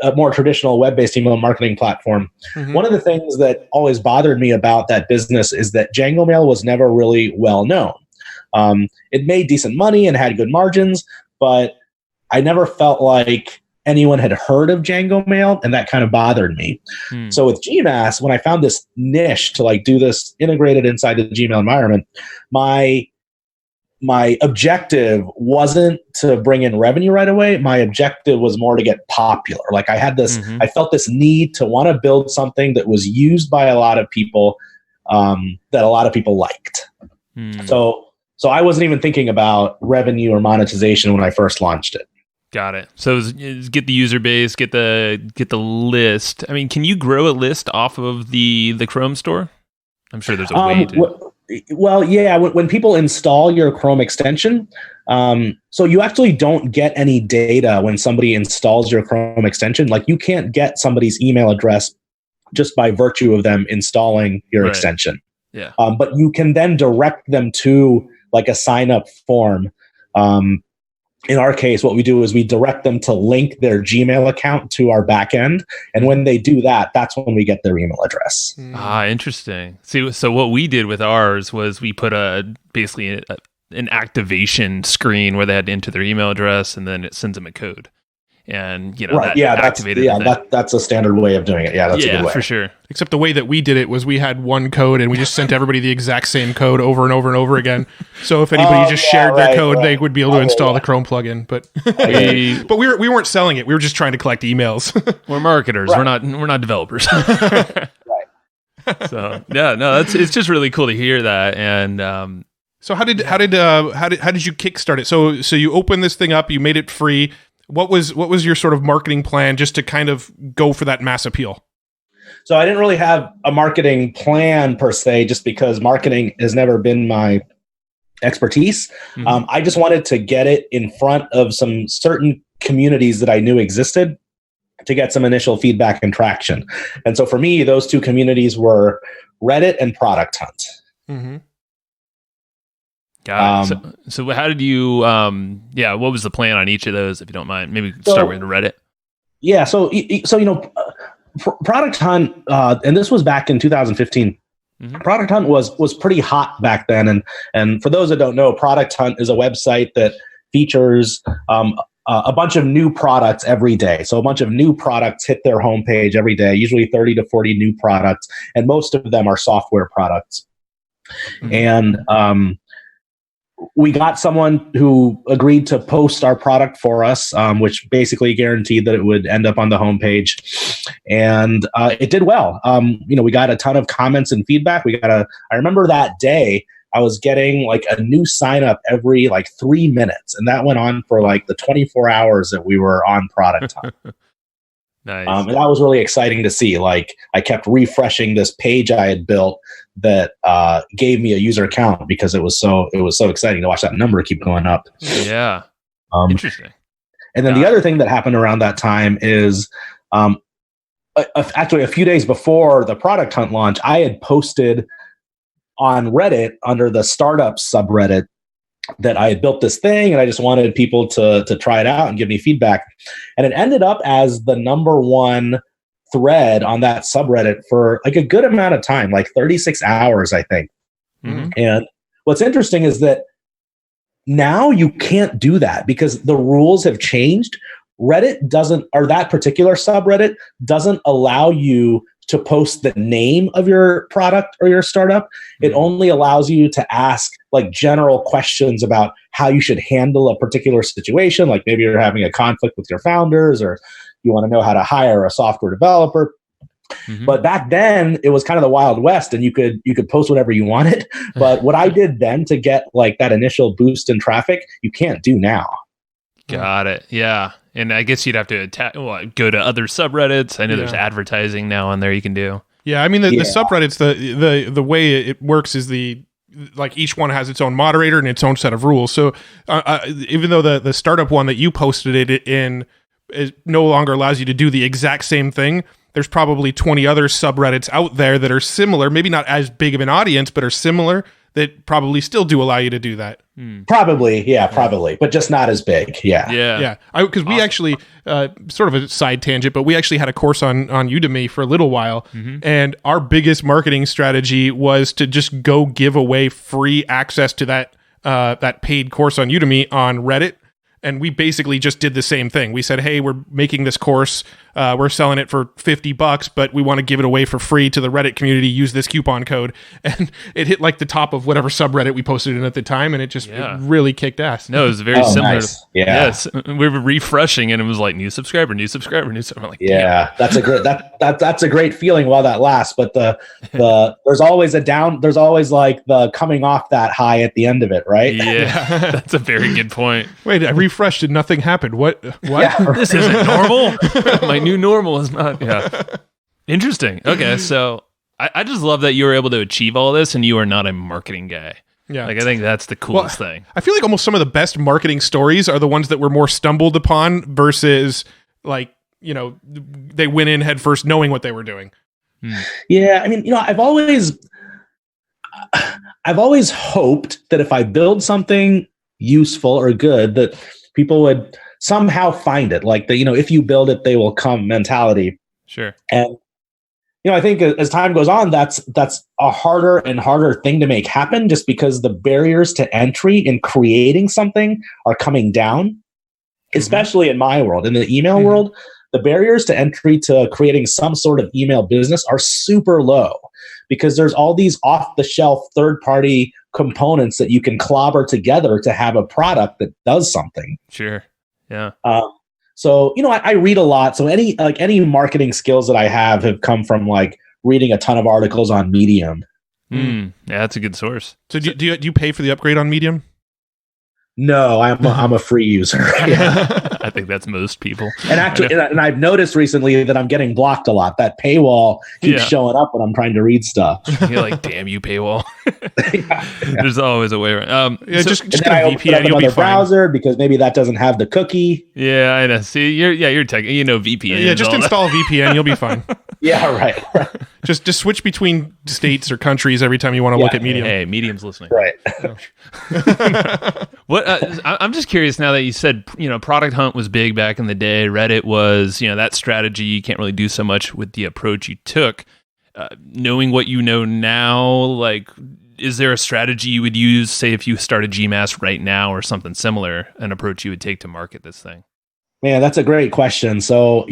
a more traditional web-based email marketing platform. One of the things that always bothered me about that business is that Django Mail was never really well known. It made decent money and had good margins, but I never felt like anyone had heard of Django Mail, and that kind of bothered me. So with GMAS, when I found this niche to do this integrated inside the Gmail environment, my objective wasn't to bring in revenue right away. My objective was more to get popular. I had this, I felt this need to want to build something that was used by a lot of people, that a lot of people liked. So I wasn't even thinking about revenue or monetization when I first launched it. Got it. So it's get the user base, get the list. I mean, can you grow a list off of the Chrome store? I'm sure there's a way to. Well, yeah, when people install your Chrome extension, so you actually don't get any data when somebody installs your Chrome extension. You can't get somebody's email address just by virtue of them installing your extension. Yeah. But you can then direct them to a sign-up form. In our case, what we do is we direct them to link their Gmail account to our backend. And when they do that, that's when we get their email address. Interesting. See, so what we did with ours was we put basically an activation screen where they had to enter their email address, and then it sends them a code. And that's a standard way of doing it. Yeah, that's a good way for sure. Except the way that we did it was we had one code and we just sent everybody the exact same code over and over and over again. So if anybody shared their code, they would be able to install the Chrome plugin. But but we weren't selling it. We were just trying to collect emails. We're marketers. We're not developers. So it's just really cool to hear that. And so how did you kickstart it? So you opened this thing up, you made it free. What was your sort of marketing plan just to kind of go for that mass appeal? So I didn't really have a marketing plan per se, just because marketing has never been my expertise. Mm-hmm. I just wanted to get it in front of some certain communities that I knew existed to get some initial feedback and traction. And so for me, those two communities were Reddit and Product Hunt. Mm-hmm. Got it. So how did you, what was the plan on each of those, if you don't mind? Maybe start with Reddit. Yeah. So Product Hunt, and this was back in 2015. Mm-hmm. Product Hunt was pretty hot back then. And for those that don't know, Product Hunt is a website that features a bunch of new products every day. So a bunch of new products hit their homepage every day, usually 30 to 40 new products. And most of them are software products. Mm-hmm. And we got someone who agreed to post our product for us, which basically guaranteed that it would end up on the homepage. And it did well. We got a ton of comments and feedback. I remember that day I was getting like a new sign up every like 3 minutes. And that went on for like the 24 hours that we were on Product Hunt. Nice. And that was really exciting to see. Like I kept refreshing this page I had built that gave me a user account because it was so exciting to watch that number keep going up. Yeah. Interesting. And then the other thing that happened around that time is actually a few days before the Product Hunt launch, I had posted on Reddit under the startup subreddit that I had built this thing and I just wanted people to try it out and give me feedback. And it ended up as the number one thread on that subreddit for like a good amount of time, like 36 hours, I think. Mm-hmm. And what's interesting is that now you can't do that because the rules have changed. Reddit doesn't, or that particular subreddit doesn't allow you to post the name of your product or your startup. Mm-hmm. It only allows you to ask like general questions about how you should handle a particular situation. Like maybe you're having a conflict with your founders or you want to know how to hire a software developer. Mm-hmm. But back then it was kind of the Wild West and you could post whatever you wanted. But what I did then to get like that initial boost in traffic, you can't do now. Got it. Yeah. And I guess you'd have to go to other subreddits. I know there's advertising now on there you can do. Yeah, I mean the subreddits, the way it works is like each one has its own moderator and its own set of rules. So even though the startup one that you posted it in no longer allows you to do the exact same thing, there's probably 20 other subreddits out there that are similar, maybe not as big of an audience, but are similar that probably still do allow you to do that. Probably, but just not as big. Yeah. Because we actually, sort of a side tangent, but we actually had a course on Udemy for a little while, and our biggest marketing strategy was to just go give away free access to that paid course on Udemy on Reddit. And we basically just did the same thing. We said, hey, we're making this course. We're selling it for $50, but we want to give it away for free to the Reddit community. Use this coupon code. And it hit like the top of whatever subreddit we posted in at the time. And it just it really kicked ass. No, it was very similar. Nice. Yes. We were refreshing and it was like new subscriber. I'm like, that's a great, that's a great feeling while that lasts. But there's always there's always like the coming off that high at the end of it, right? Yeah. That's a very good point. Wait, I refreshed and nothing happened. What? Yeah. This isn't normal. My new normal is not. Yeah. Interesting. Okay. So I just love that you were able to achieve all this and you are not a marketing guy. Yeah. Like, I think that's the coolest thing. I feel like almost some of the best marketing stories are the ones that were more stumbled upon versus like, they went in head first knowing what they were doing. Yeah. I mean, I've always hoped that if I build something useful or good, that people would somehow find it. Like if you build it, they will come mentality. Sure. And I think as time goes on, that's a harder and harder thing to make happen, just because the barriers to entry in creating something are coming down, especially in my world. In the email world, the barriers to entry to creating some sort of email business are super low because there's all these off-the-shelf third-party components that you can clobber together to have a product that does something. Sure. Yeah. So, I read a lot. So any marketing skills that I have come from like reading a ton of articles on Medium. Yeah, that's a good source. So do you pay for the upgrade on Medium? No, I'm a free user. Yeah. I think that's most people. And actually, and I've noticed recently that I'm getting blocked a lot. That paywall keeps showing up when I'm trying to read stuff. You're like, damn you, paywall. There's always a way around. Just get a VPN. You'll be fine. Browser because maybe that doesn't have the cookie. Yeah, I know. See, you're tech. VPN. Yeah, just install VPN. You'll be fine. Yeah, right. Just switch between states or countries every time you want to look at Medium. Hey, Medium's listening. Right. What? I'm just curious now that you said, Product Hunt was big back in the day. Reddit was, that strategy. You can't really do so much with the approach you took. Knowing what you know now, like, is there a strategy you would use, say, if you started GMass right now or something similar, an approach you would take to market this thing? Man, that's a great question. So,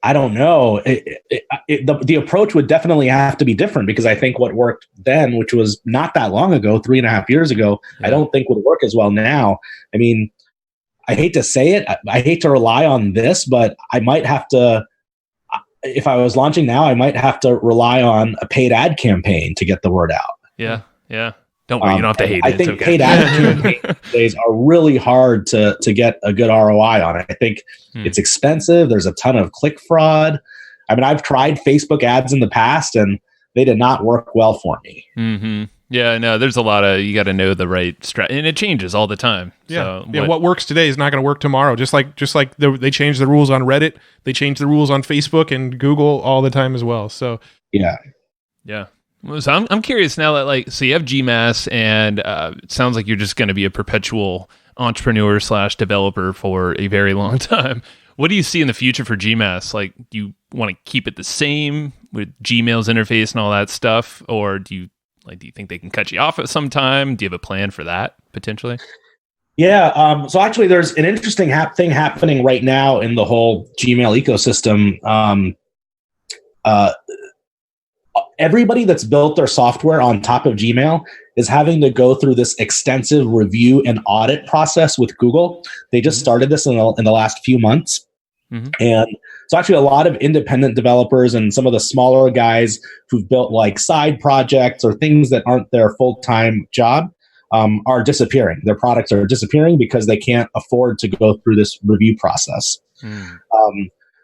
I don't know. The approach would definitely have to be different because I think what worked then, which was not that long ago, 3.5 years ago, I don't think would work as well now. I mean, I hate to say it. I hate to rely on this, but I might have to, if I was launching now, I might have to rely on a paid ad campaign to get the word out. Yeah. Yeah. Don't worry, you don't have to hate it. I think paid ad campaigns are really hard to get a good ROI on it. I think it's expensive. There's a ton of click fraud. I mean, I've tried Facebook ads in the past, and they did not work well for me. Mm-hmm. Yeah, no, there's a lot of, you got to know the right strategy, and it changes all the time. Yeah, so what works today is not going to work tomorrow. Just like they change the rules on Reddit, they change the rules on Facebook and Google all the time as well. So yeah. So I'm curious now that so you have GMass, and it sounds like you're just going to be a perpetual entrepreneur / developer for a very long time. What do you see in the future for GMass? Like, do you want to keep it the same with Gmail's interface and all that stuff, or do you think they can cut you off at some time? Do you have a plan for that potentially? Yeah. So actually, there's an interesting thing happening right now in the whole Gmail ecosystem. Everybody that's built their software on top of Gmail is having to go through this extensive review and audit process with Google. They just started this in the last few months. Mm-hmm. And so actually a lot of independent developers and some of the smaller guys who've built side projects or things that aren't their full-time job are disappearing. Their products are disappearing because they can't afford to go through this review process.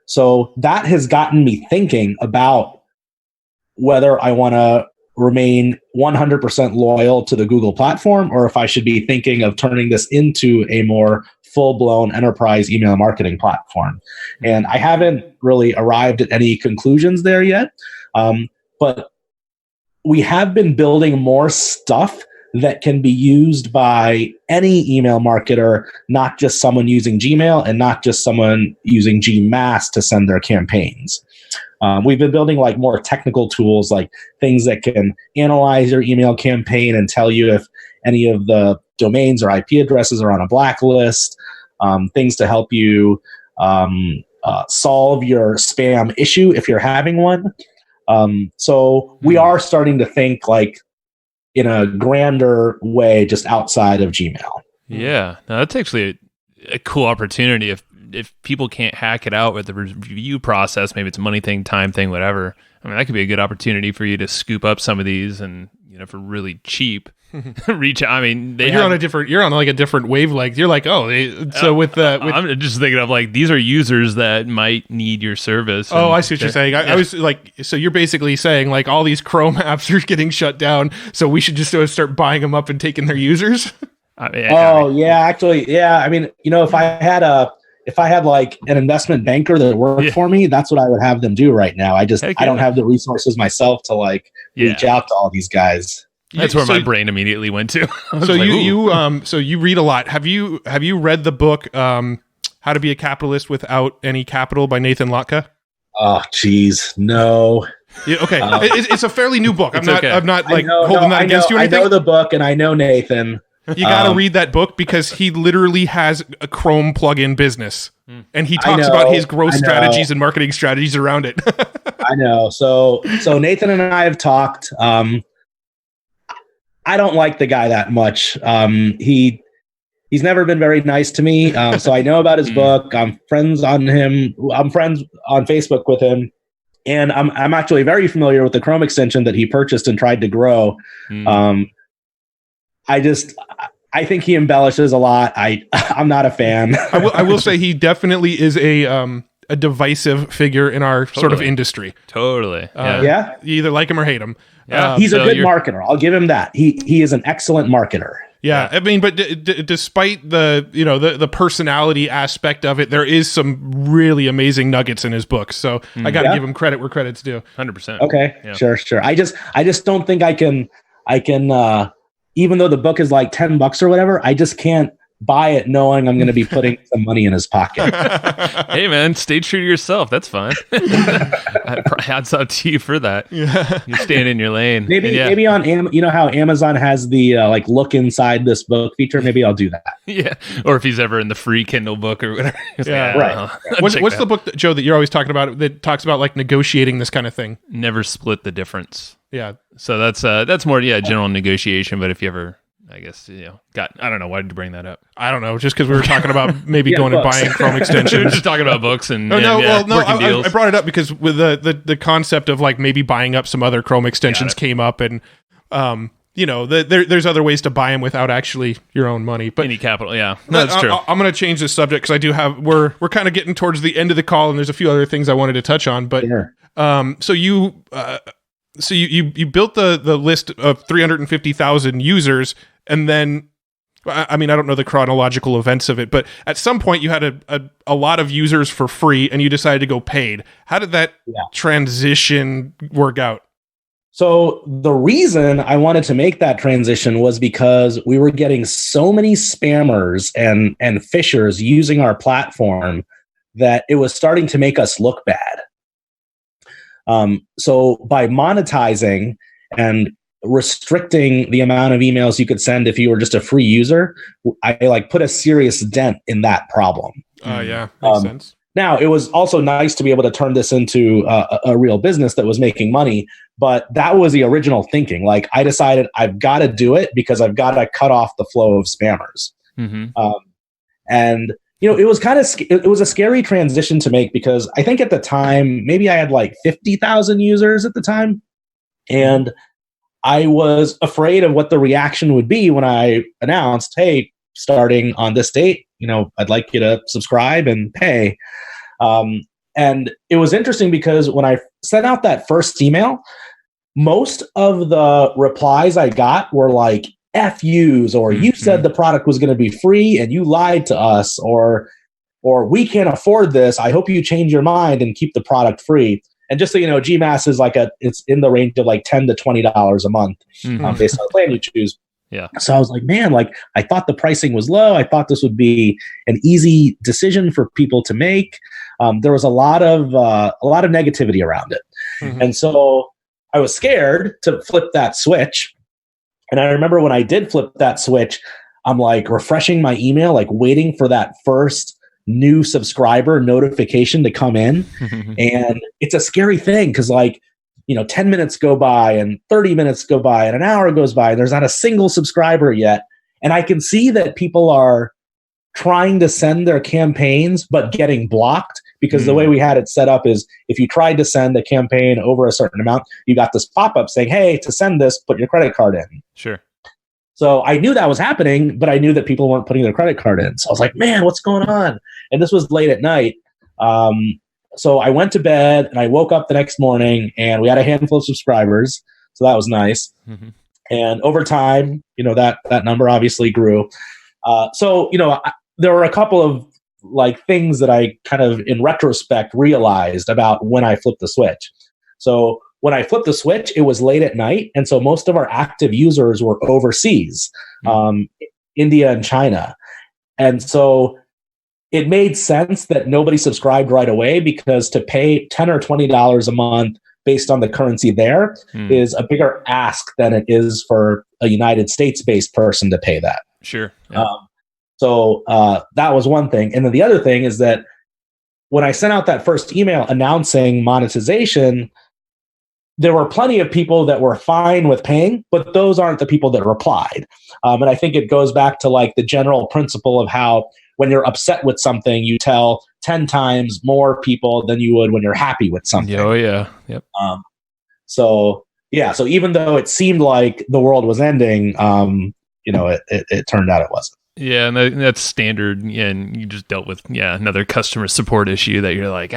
So that has gotten me thinking about whether I want to remain 100% loyal to the Google platform or if I should be thinking of turning this into a more full-blown enterprise email marketing platform. And I haven't really arrived at any conclusions there yet. But we have been building more stuff that can be used by any email marketer, not just someone using Gmail and not just someone using GMass to send their campaigns. We've been building more technical tools, like things that can analyze your email campaign and tell you if any of the domains or IP addresses are on a blacklist, things to help you solve your spam issue if you're having one. So we are starting to think in a grander way, just outside of Gmail. Yeah, no, that's actually a cool opportunity. If people can't hack it out with the review process, maybe it's a money thing, time thing, whatever. I mean, that could be a good opportunity for you to scoop up some of these and, for really cheap, reach out. I mean, you're on a different wavelength. You're I'm just thinking of these are users that might need your service. Oh, I see what you're saying. I was so you're basically saying all these Chrome apps are getting shut down, so we should just start buying them up and taking their users. Yeah, actually, yeah. I mean, if I had an investment banker that worked for me, that's what I would have them do right now. I don't have the resources myself to reach out to all these guys. That's where my brain immediately went to. So you read a lot. Have you read the book How to Be a Capitalist Without Any Capital by Nathan Latka? Oh, geez, no. Yeah, okay, it's a fairly new book. I'm not holding that against you or anything. I know the book and I know Nathan. You got to read that book because he literally has a Chrome plugin business, and he talks about his growth strategies and marketing strategies around it. I know. So Nathan and I have talked. I don't like the guy that much. He's never been very nice to me. So I know about his book. I'm friends on him. I'm friends on Facebook with him, and I'm actually very familiar with the Chrome extension that he purchased and tried to grow. I I think he embellishes a lot. I'm not a fan. I will say he definitely is a divisive figure in our sort of industry. Totally. Yeah. You either like him or hate him. Yeah. He's a good marketer. I'll give him that. He is an excellent marketer. Yeah, I mean, but despite the personality aspect of it, there is some really amazing nuggets in his books. So I got to give him credit where credit's due. 100%. Okay, sure. I just don't think I can. Even though the book is like $10 or whatever, I just can't buy it knowing I'm going to be putting some money in his pocket. Hey man, stay true to yourself. That's fine. Hats off to you for that. Yeah. You're staying in your lane. Maybe on you know how Amazon has the like look inside this book feature. Maybe I'll do that. Yeah. Or if he's ever in the free Kindle book or whatever. Yeah. Right. What's the book, Joe, that you're always talking about that talks about like negotiating this kind of thing? Never Split the Difference. Yeah. So that's more general negotiation. But if you ever, I guess, I don't know. Why did you bring that up? I don't know. Just because we were talking about maybe going and buying Chrome extensions. We were just talking about books and I brought it up because with the concept of like maybe buying up some other Chrome extensions came up, and there's other ways to buy them without actually your own money. But any capital, no, that's true. I'm going to change this subject because I do have we're kind of getting towards the end of the call, and there's a few other things I wanted to touch on. But so you built the list of 350,000 users, and then, I mean, I don't know the chronological events of it, but at some point you had a lot of users for free and you decided to go paid. How did that transition work out? So the reason I wanted to make that transition was because we were getting so many spammers and phishers using our platform that it was starting to make us look bad. So by monetizing and restricting the amount of emails you could send if you were just a free user, I like put a serious dent in that problem. Makes sense. Now, it was also nice to be able to turn this into a real business that was making money, but that was the original thinking. Like, I decided I've got to do it because I've got to cut off the flow of spammers. Mm-hmm. And it was it was a scary transition to make because I think at the time, maybe I had like 50,000 users at the time. And I was afraid of what the reaction would be when I announced, hey, starting on this date, I'd like you to subscribe and pay. And it was interesting because when I sent out that first email, most of the replies I got were like, F yous, or you said the product was going to be free and you lied to us, or we can't afford this. I hope you change your mind and keep the product free. And just so you know, GMAS is it's in the range of like $10 to $20 a month based on the plan you choose. Yeah. So I was like, man, I thought the pricing was low. I thought this would be an easy decision for people to make. There was a lot of negativity around it. Mm-hmm. And so I was scared to flip that switch. And I remember when I did flip that switch, I'm like refreshing my email, like waiting for that first new subscriber notification to come in. And it's a scary thing because 10 minutes go by and 30 minutes go by and an hour goes by. And there's not a single subscriber yet. And I can see that people are trying to send their campaigns, but getting blocked because the way we had it set up is if you tried to send a campaign over a certain amount, you got this pop-up saying, hey, to send this, put your credit card in. Sure. So I knew that was happening, but I knew that people weren't putting their credit card in. So I was like, man, what's going on? And this was late at night. So I went to bed and I woke up the next morning and we had a handful of subscribers. So that was nice. Mm-hmm. And over time, that number obviously grew. There were a couple of things that I kind of in retrospect realized about when I flipped the switch. So when I flipped the switch, it was late at night. And so most of our active users were overseas, India and China. And so it made sense that nobody subscribed right away because to pay $10 or $20 a month based on the currency there is a bigger ask than it is for a United States-based person to pay that. Sure. Yeah. So that was one thing. And then the other thing is that when I sent out that first email announcing monetization, there were plenty of people that were fine with paying, but those aren't the people that replied. And I think it goes back to the general principle of how when you're upset with something, you tell 10 times more people than you would when you're happy with something. Oh, yeah. Yep. So even though it seemed like the world was ending, it turned out it wasn't. Yeah, and that's standard. And you just dealt with another customer support issue that you're like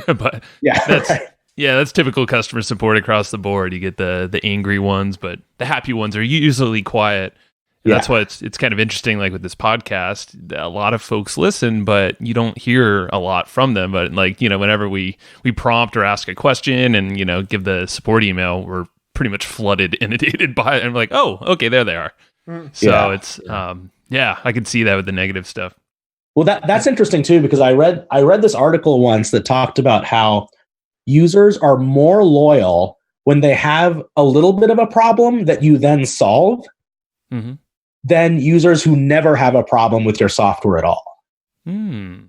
but that's right. that's typical customer support across the board. You get the angry ones, but the happy ones are usually quiet. And that's why it's kind of interesting. Like with this podcast, a lot of folks listen, but you don't hear a lot from them. But whenever we prompt or ask a question and give the support email, we're pretty much flooded, inundated by it. And I'm like, oh, okay, there they are. So it's I can see that with the negative stuff. Well, that's interesting too, because I read this article once that talked about how users are more loyal when they have a little bit of a problem that you then solve than users who never have a problem with your software at all. I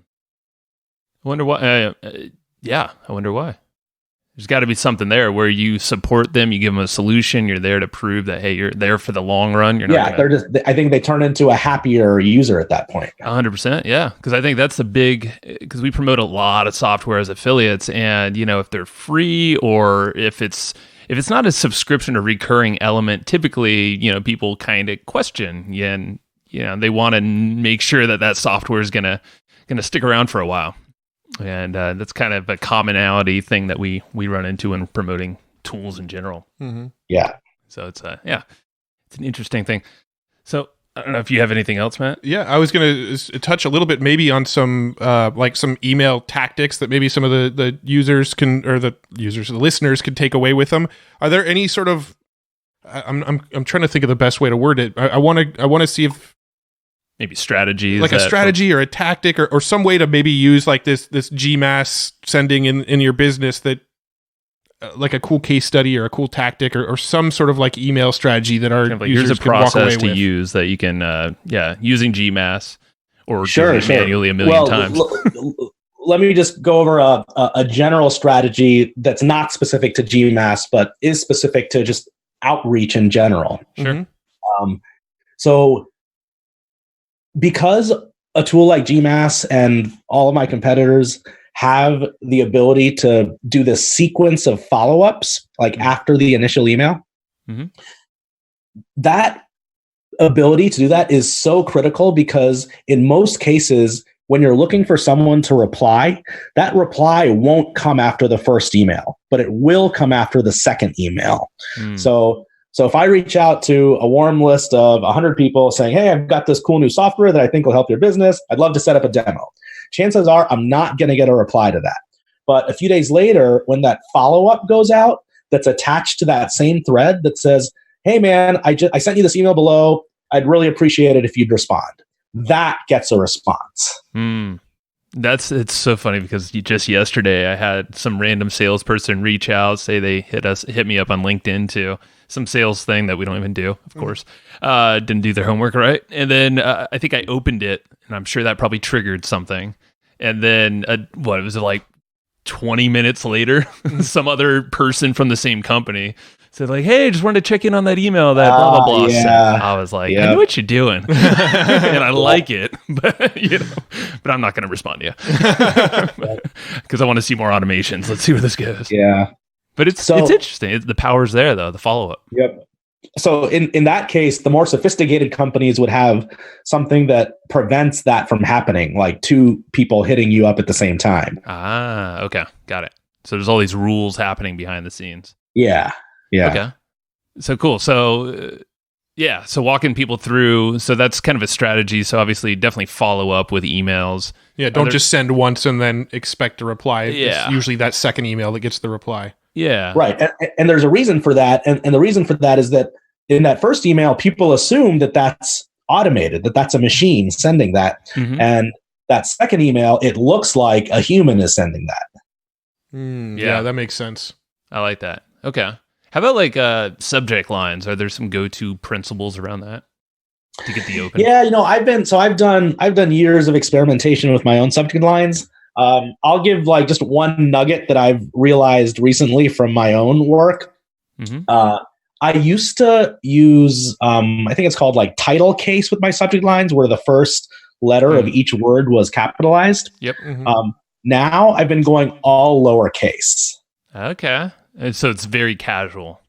wonder why. I wonder why. There's got to be something there where you support them, you give them a solution, you're there to prove that, hey, you're there for the long run. You're not I think they turn into a happier user at that point. 100%, yeah. Because I think that's because we promote a lot of software as affiliates, and if they're free or if it's not a subscription or recurring element, typically people kind of question and they want to make sure that software is gonna stick around for a while. And that's kind of a commonality thing that we run into in promoting tools in general. Yeah. So it's it's an interesting thing. So I don't know if you have anything else, Matt. Yeah, I was going to touch a little bit maybe on some some email tactics that maybe some of the users the listeners can take away with them. Are there any sort of I'm trying to think of the best way to word it. I want to see if maybe strategies, like a strategy or a tactic or some way to maybe use like this GMAS sending in your business that like a cool case study or a cool tactic or some sort of like email strategy that our kind of like, users here's a can walk away process to with. use that you can using GMAS or Sure. manually a million times. Let me just go over a general strategy that's not specific to GMAS, but is specific to just outreach in general. Sure. So because a tool like GMAS and all of my competitors have the ability to do this sequence of follow-ups, like after the initial email, that ability to do that is so critical because in most cases, when you're looking for someone to reply, that reply won't come after the first email, but it will come after the second email. So if I reach out to a warm list of 100 people saying, hey, I've got this cool new software that I think will help your business, I'd love to set up a demo. Chances are I'm not going to get a reply to that. But a few days later, when that follow-up goes out that's attached to that same thread that says, hey, man, I sent you this email below. I'd really appreciate it if you'd respond. That gets a response. It's so funny because just yesterday I had some random salesperson reach out, say they hit me up on LinkedIn to some sales thing that we don't even do, of course. Didn't do their homework right. And then I think I opened it, and I'm sure that probably triggered something. And then, it was like 20 minutes later, some other person from the same company said like, hey, just wanted to check in on that email that blah, blah, blah. Yeah. So I was like, I know what you're doing. And I like it, but but I'm not going to respond to you because I want to see more automations. Let's see where this goes. Yeah. But it's interesting. The power's there, though, the follow-up. Yep. So in that case, the more sophisticated companies would have something that prevents that from happening, like two people hitting you up at the same time. Ah, okay. Got it. So there's all these rules happening behind the scenes. Yeah. Yeah. Okay. So cool. So so walking people through. So that's kind of a strategy. So obviously definitely follow up with emails. Yeah. Don't just send once and then expect a reply. Yeah. It's usually that second email that gets the reply. Yeah. Right. And there's a reason for that. And the reason for that is that in that first email, people assume that that's automated, that that's a machine sending that. And that second email, it looks like a human is sending that. Yeah, that makes sense. I like that. Okay. How about like subject lines? Are there some go-to principles around that to get the open? Yeah, I've done years of experimentation with my own subject lines. I'll give like just one nugget that I've realized recently from my own work. I used to use, I think it's called like title case with my subject lines, where the first letter of each word was capitalized. Yep. Now I've been going all lowercase. Okay. And so it's very casual.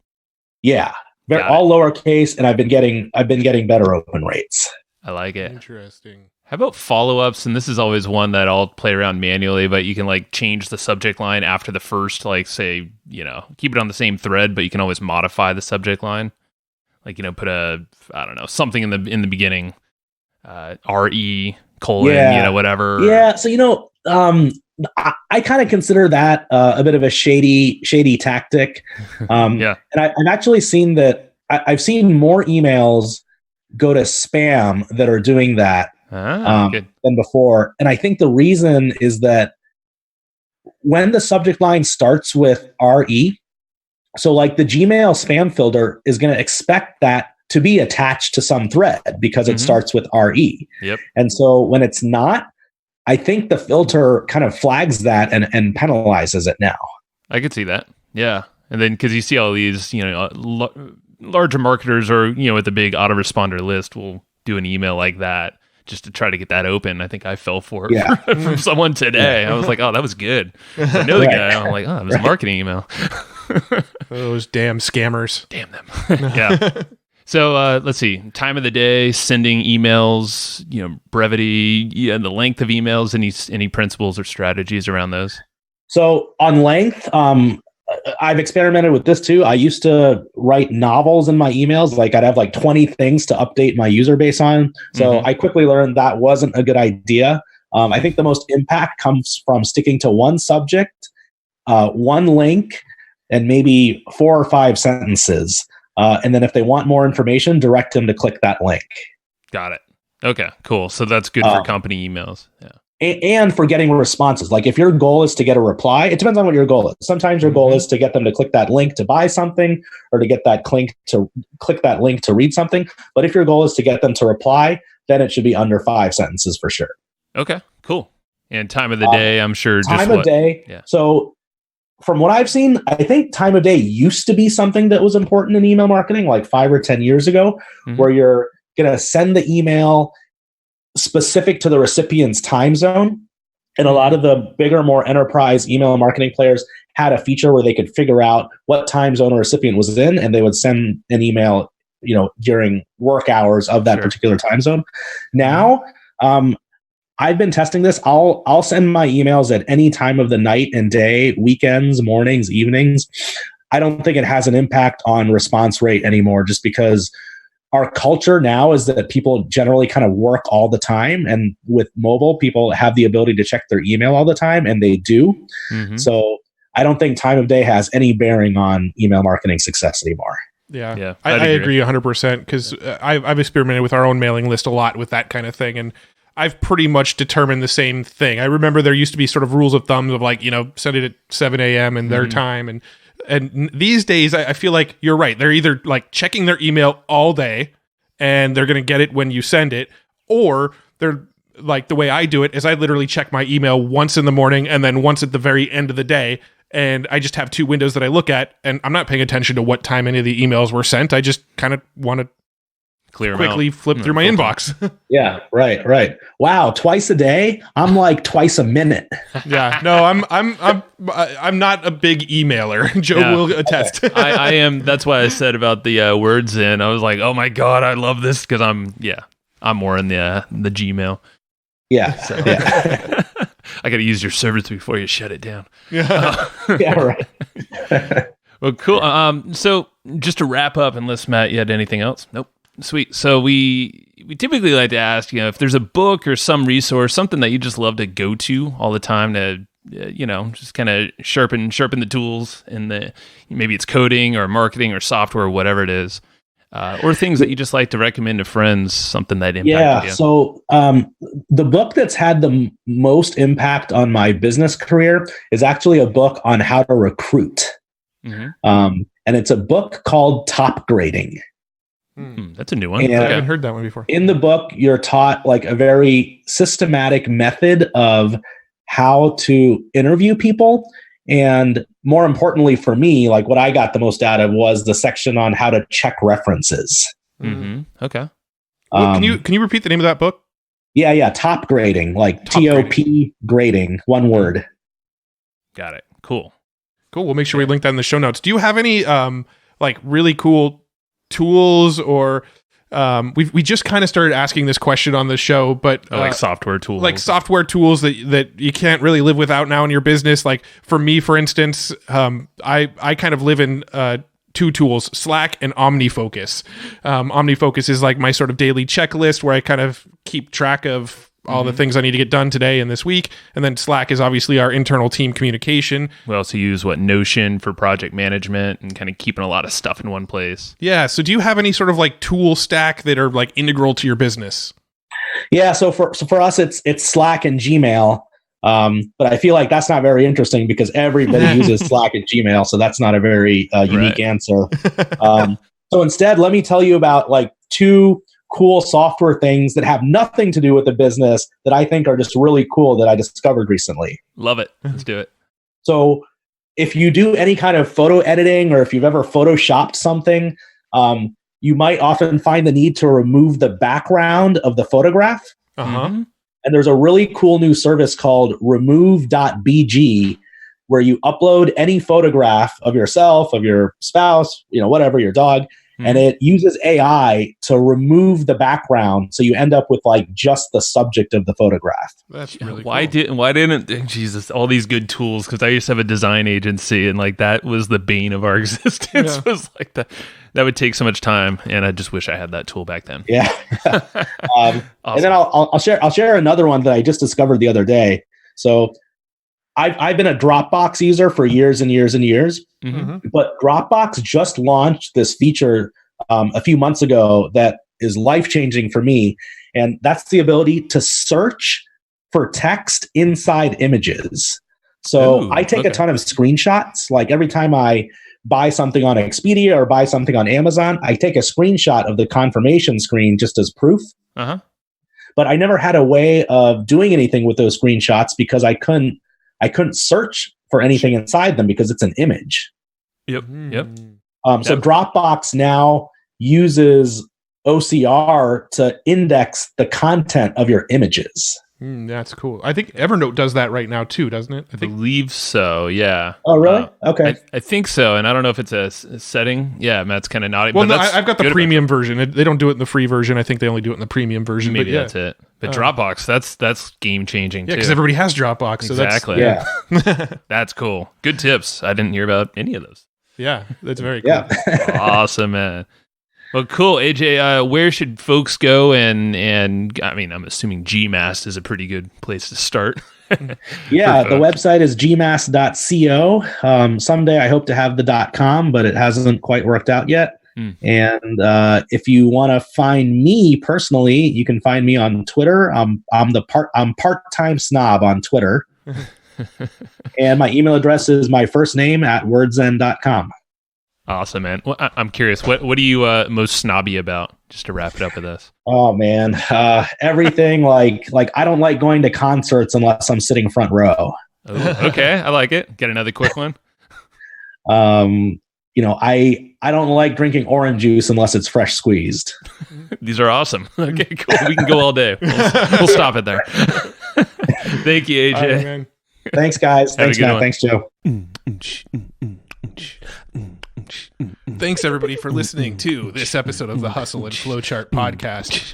Yeah. all lowercase, and I've been getting better open rates. I like it. Interesting. How about follow-ups? And this is always one that I'll play around manually, but you can like change the subject line after the first, like say, keep it on the same thread, but you can always modify the subject line. Like, put something in the beginning, RE colon, whatever. Yeah. So, I kind of consider that a bit of a shady tactic. And I've actually seen that I've seen more emails go to spam that are doing that than before. And I think the reason is that when the subject line starts with RE, so like the Gmail spam filter is going to expect that to be attached to some thread because it starts with RE. Yep. And so when it's not, I think the filter kind of flags that and penalizes it now. I could see that. Yeah. And then because you see all these, larger marketers or, with the big autoresponder list will do an email like that just to try to get that open. I think I fell for it from someone today. I was like, oh, that was good. So I know the guy. I'm like, oh, that was a marketing email. Those damn scammers. Damn them. Yeah. So let's see. Time of the day, sending emails, brevity, the length of emails, any principles or strategies around those? So on length, I've experimented with this too. I used to write novels in my emails. Like I'd have like 20 things to update my user base on. So I quickly learned that wasn't a good idea. I think the most impact comes from sticking to one subject, one link, and maybe 4 or 5 sentences. And then if they want more information, direct them to click that link. Got it. Okay, cool. So that's good for company emails. Yeah. And for getting responses. Like if your goal is to get a reply, it depends on what your goal is. Sometimes your goal is to get them to click that link to buy something or to get that click that link to read something. But if your goal is to get them to reply, then it should be under 5 sentences for sure. Okay, cool. And time of the day, I'm sure. Time of day. Yeah. So from what I've seen, I think time of day used to be something that was important in email marketing like 5 or 10 years ago, where you're going to send the email specific to the recipient's time zone. And a lot of the bigger, more enterprise email marketing players had a feature where they could figure out what time zone a recipient was in, and they would send an email, during work hours of that particular time zone. Now, I've been testing this. I'll send my emails at any time of the night and day, weekends, mornings, evenings. I don't think it has an impact on response rate anymore, just because our culture now is that people generally kind of work all the time. And with mobile, people have the ability to check their email all the time, and they do. So I don't think time of day has any bearing on email marketing success anymore. Yeah. I agree 100% because I've experimented with our own mailing list a lot with that kind of thing. And I've pretty much determined the same thing. I remember there used to be sort of rules of thumb of like, send it at 7 a.m. in their time. And these days, I feel like you're right. They're either like checking their email all day and they're going to get it when you send it, or they're like the way I do it is I literally check my email once in the morning and then once at the very end of the day. And I just have 2 windows that I look at, and I'm not paying attention to what time any of the emails were sent. I just kind of want to quickly flip through my inbox. Yeah, right. Wow, twice a day? I'm like twice a minute. Yeah, no, I'm not a big emailer. Joe will attest. I am. That's why I said about the words in. I was like, oh my god, I love this because I'm more in the Gmail. Yeah, so. I got to use your service before you shut it down. Yeah, right. Well, cool. So just to wrap up, unless Matt, you had anything else? Nope. Sweet. So we typically like to ask, if there's a book or some resource, something that you just love to go to all the time to, just kind of sharpen the tools in maybe it's coding or marketing or software or whatever it is, or things that you just like to recommend to friends, something that impacted you. So the book that's had the most impact on my business career is actually a book on how to recruit. And it's a book called Top Grading. That's a new one. I haven't heard that one before. In the book, you're taught like a very systematic method of how to interview people. And more importantly for me, like what I got the most out of was the section on how to check references. Okay. Can you repeat the name of that book? Yeah. Top Grading, like TOP grading, one word. Got it. Cool. We'll make sure we link that in the show notes. Do you have any like really cool tools or we just kind of started asking this question on the show, but like software tools, that you can't really live without now in your business. Like for me, for instance, I kind of live in two tools, Slack and OmniFocus. OmniFocus is like my sort of daily checklist where I kind of keep track of all the things I need to get done today and this week. And then Slack is obviously our internal team communication. We also use Notion for project management and kind of keeping a lot of stuff in one place. Yeah. So do you have any sort of like tool stack that are like integral to your business? Yeah. So for us, it's Slack and Gmail. But I feel like that's not very interesting because everybody uses Slack and Gmail. So that's not a very unique answer. So instead, let me tell you about like two cool software things that have nothing to do with the business that I think are just really cool that I discovered recently. Love it. Let's do it. So if you do any kind of photo editing or if you've ever photoshopped something, you might often find the need to remove the background of the photograph. And there's a really cool new service called remove.bg where you upload any photograph of yourself, of your spouse, whatever, your dog, and it uses AI to remove the background, so you end up with like just the subject of the photograph. That's really cool. Why didn't Jesus, all these good tools? Because I used to have a design agency, and like that was the bane of our existence. Yeah. Was like that would take so much time, and I just wish I had that tool back then. Yeah. Awesome. And then I'll share another one that I just discovered the other day. So I've been a Dropbox user for years and years and years, but Dropbox just launched this feature a few months ago that is life-changing for me, and that's the ability to search for text inside images. So I take a ton of screenshots. Like every time I buy something on Expedia or buy something on Amazon, I take a screenshot of the confirmation screen just as proof. But I never had a way of doing anything with those screenshots because I couldn't search for anything inside them because it's an image. Yep. So Dropbox now uses OCR to index the content of your images. That's cool. I think Evernote does that right now too, doesn't it? I believe so, yeah. Oh, really? Okay. I think so, and I don't know if it's a setting. Yeah, Matt's kind of nodding. Well, no, I've got the premium version. They don't do it in the free version. I think they only do it in the premium version. Maybe that's it. But Dropbox, that's game-changing, too. Yeah, because everybody has Dropbox. So exactly. That's cool. Good tips. I didn't hear about any of those. Yeah, that's very cool. Yeah. Awesome, man. Well, cool. AJ, where should folks go? And I mean, I'm assuming GMAST is a pretty good place to start. Yeah, the website is gmast.co. Someday I hope to have the .com, but it hasn't quite worked out yet. And if you want to find me personally, you can find me on Twitter. I'm part-time snob on Twitter. And my email address is my first name @wordsend.com. Awesome, man. Well, I'm curious. What are you most snobby about? Just to wrap it up with this. Oh man, everything like I don't like going to concerts unless I'm sitting front row. Ooh, okay, I like it. Get another quick one. I don't like drinking orange juice unless it's fresh squeezed. These are awesome. Okay, cool. We can go all day. We'll stop it there. Thank you, AJ. All right, man. Thanks, guys. Thanks, Matt. Thanks, Joe. Thanks, everybody, for listening to this episode of the Hustle and Flowchart podcast.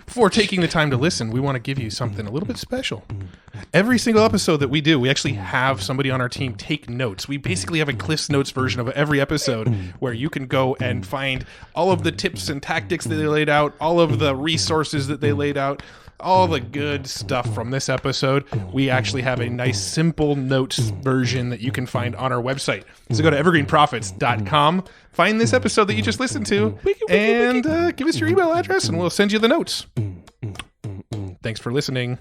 Before taking the time to listen, we want to give you something a little bit special. Every single episode that we do, we actually have somebody on our team take notes. We basically have a Cliff's Notes version of every episode where you can go and find all of the tips and tactics that they laid out, all of the resources that they laid out, all the good stuff from this episode. We actually have a nice simple notes version that you can find on our website. So go to evergreenprofits.com, find this episode that you just listened to, and give us your email address and we'll send you the notes. Thanks for listening.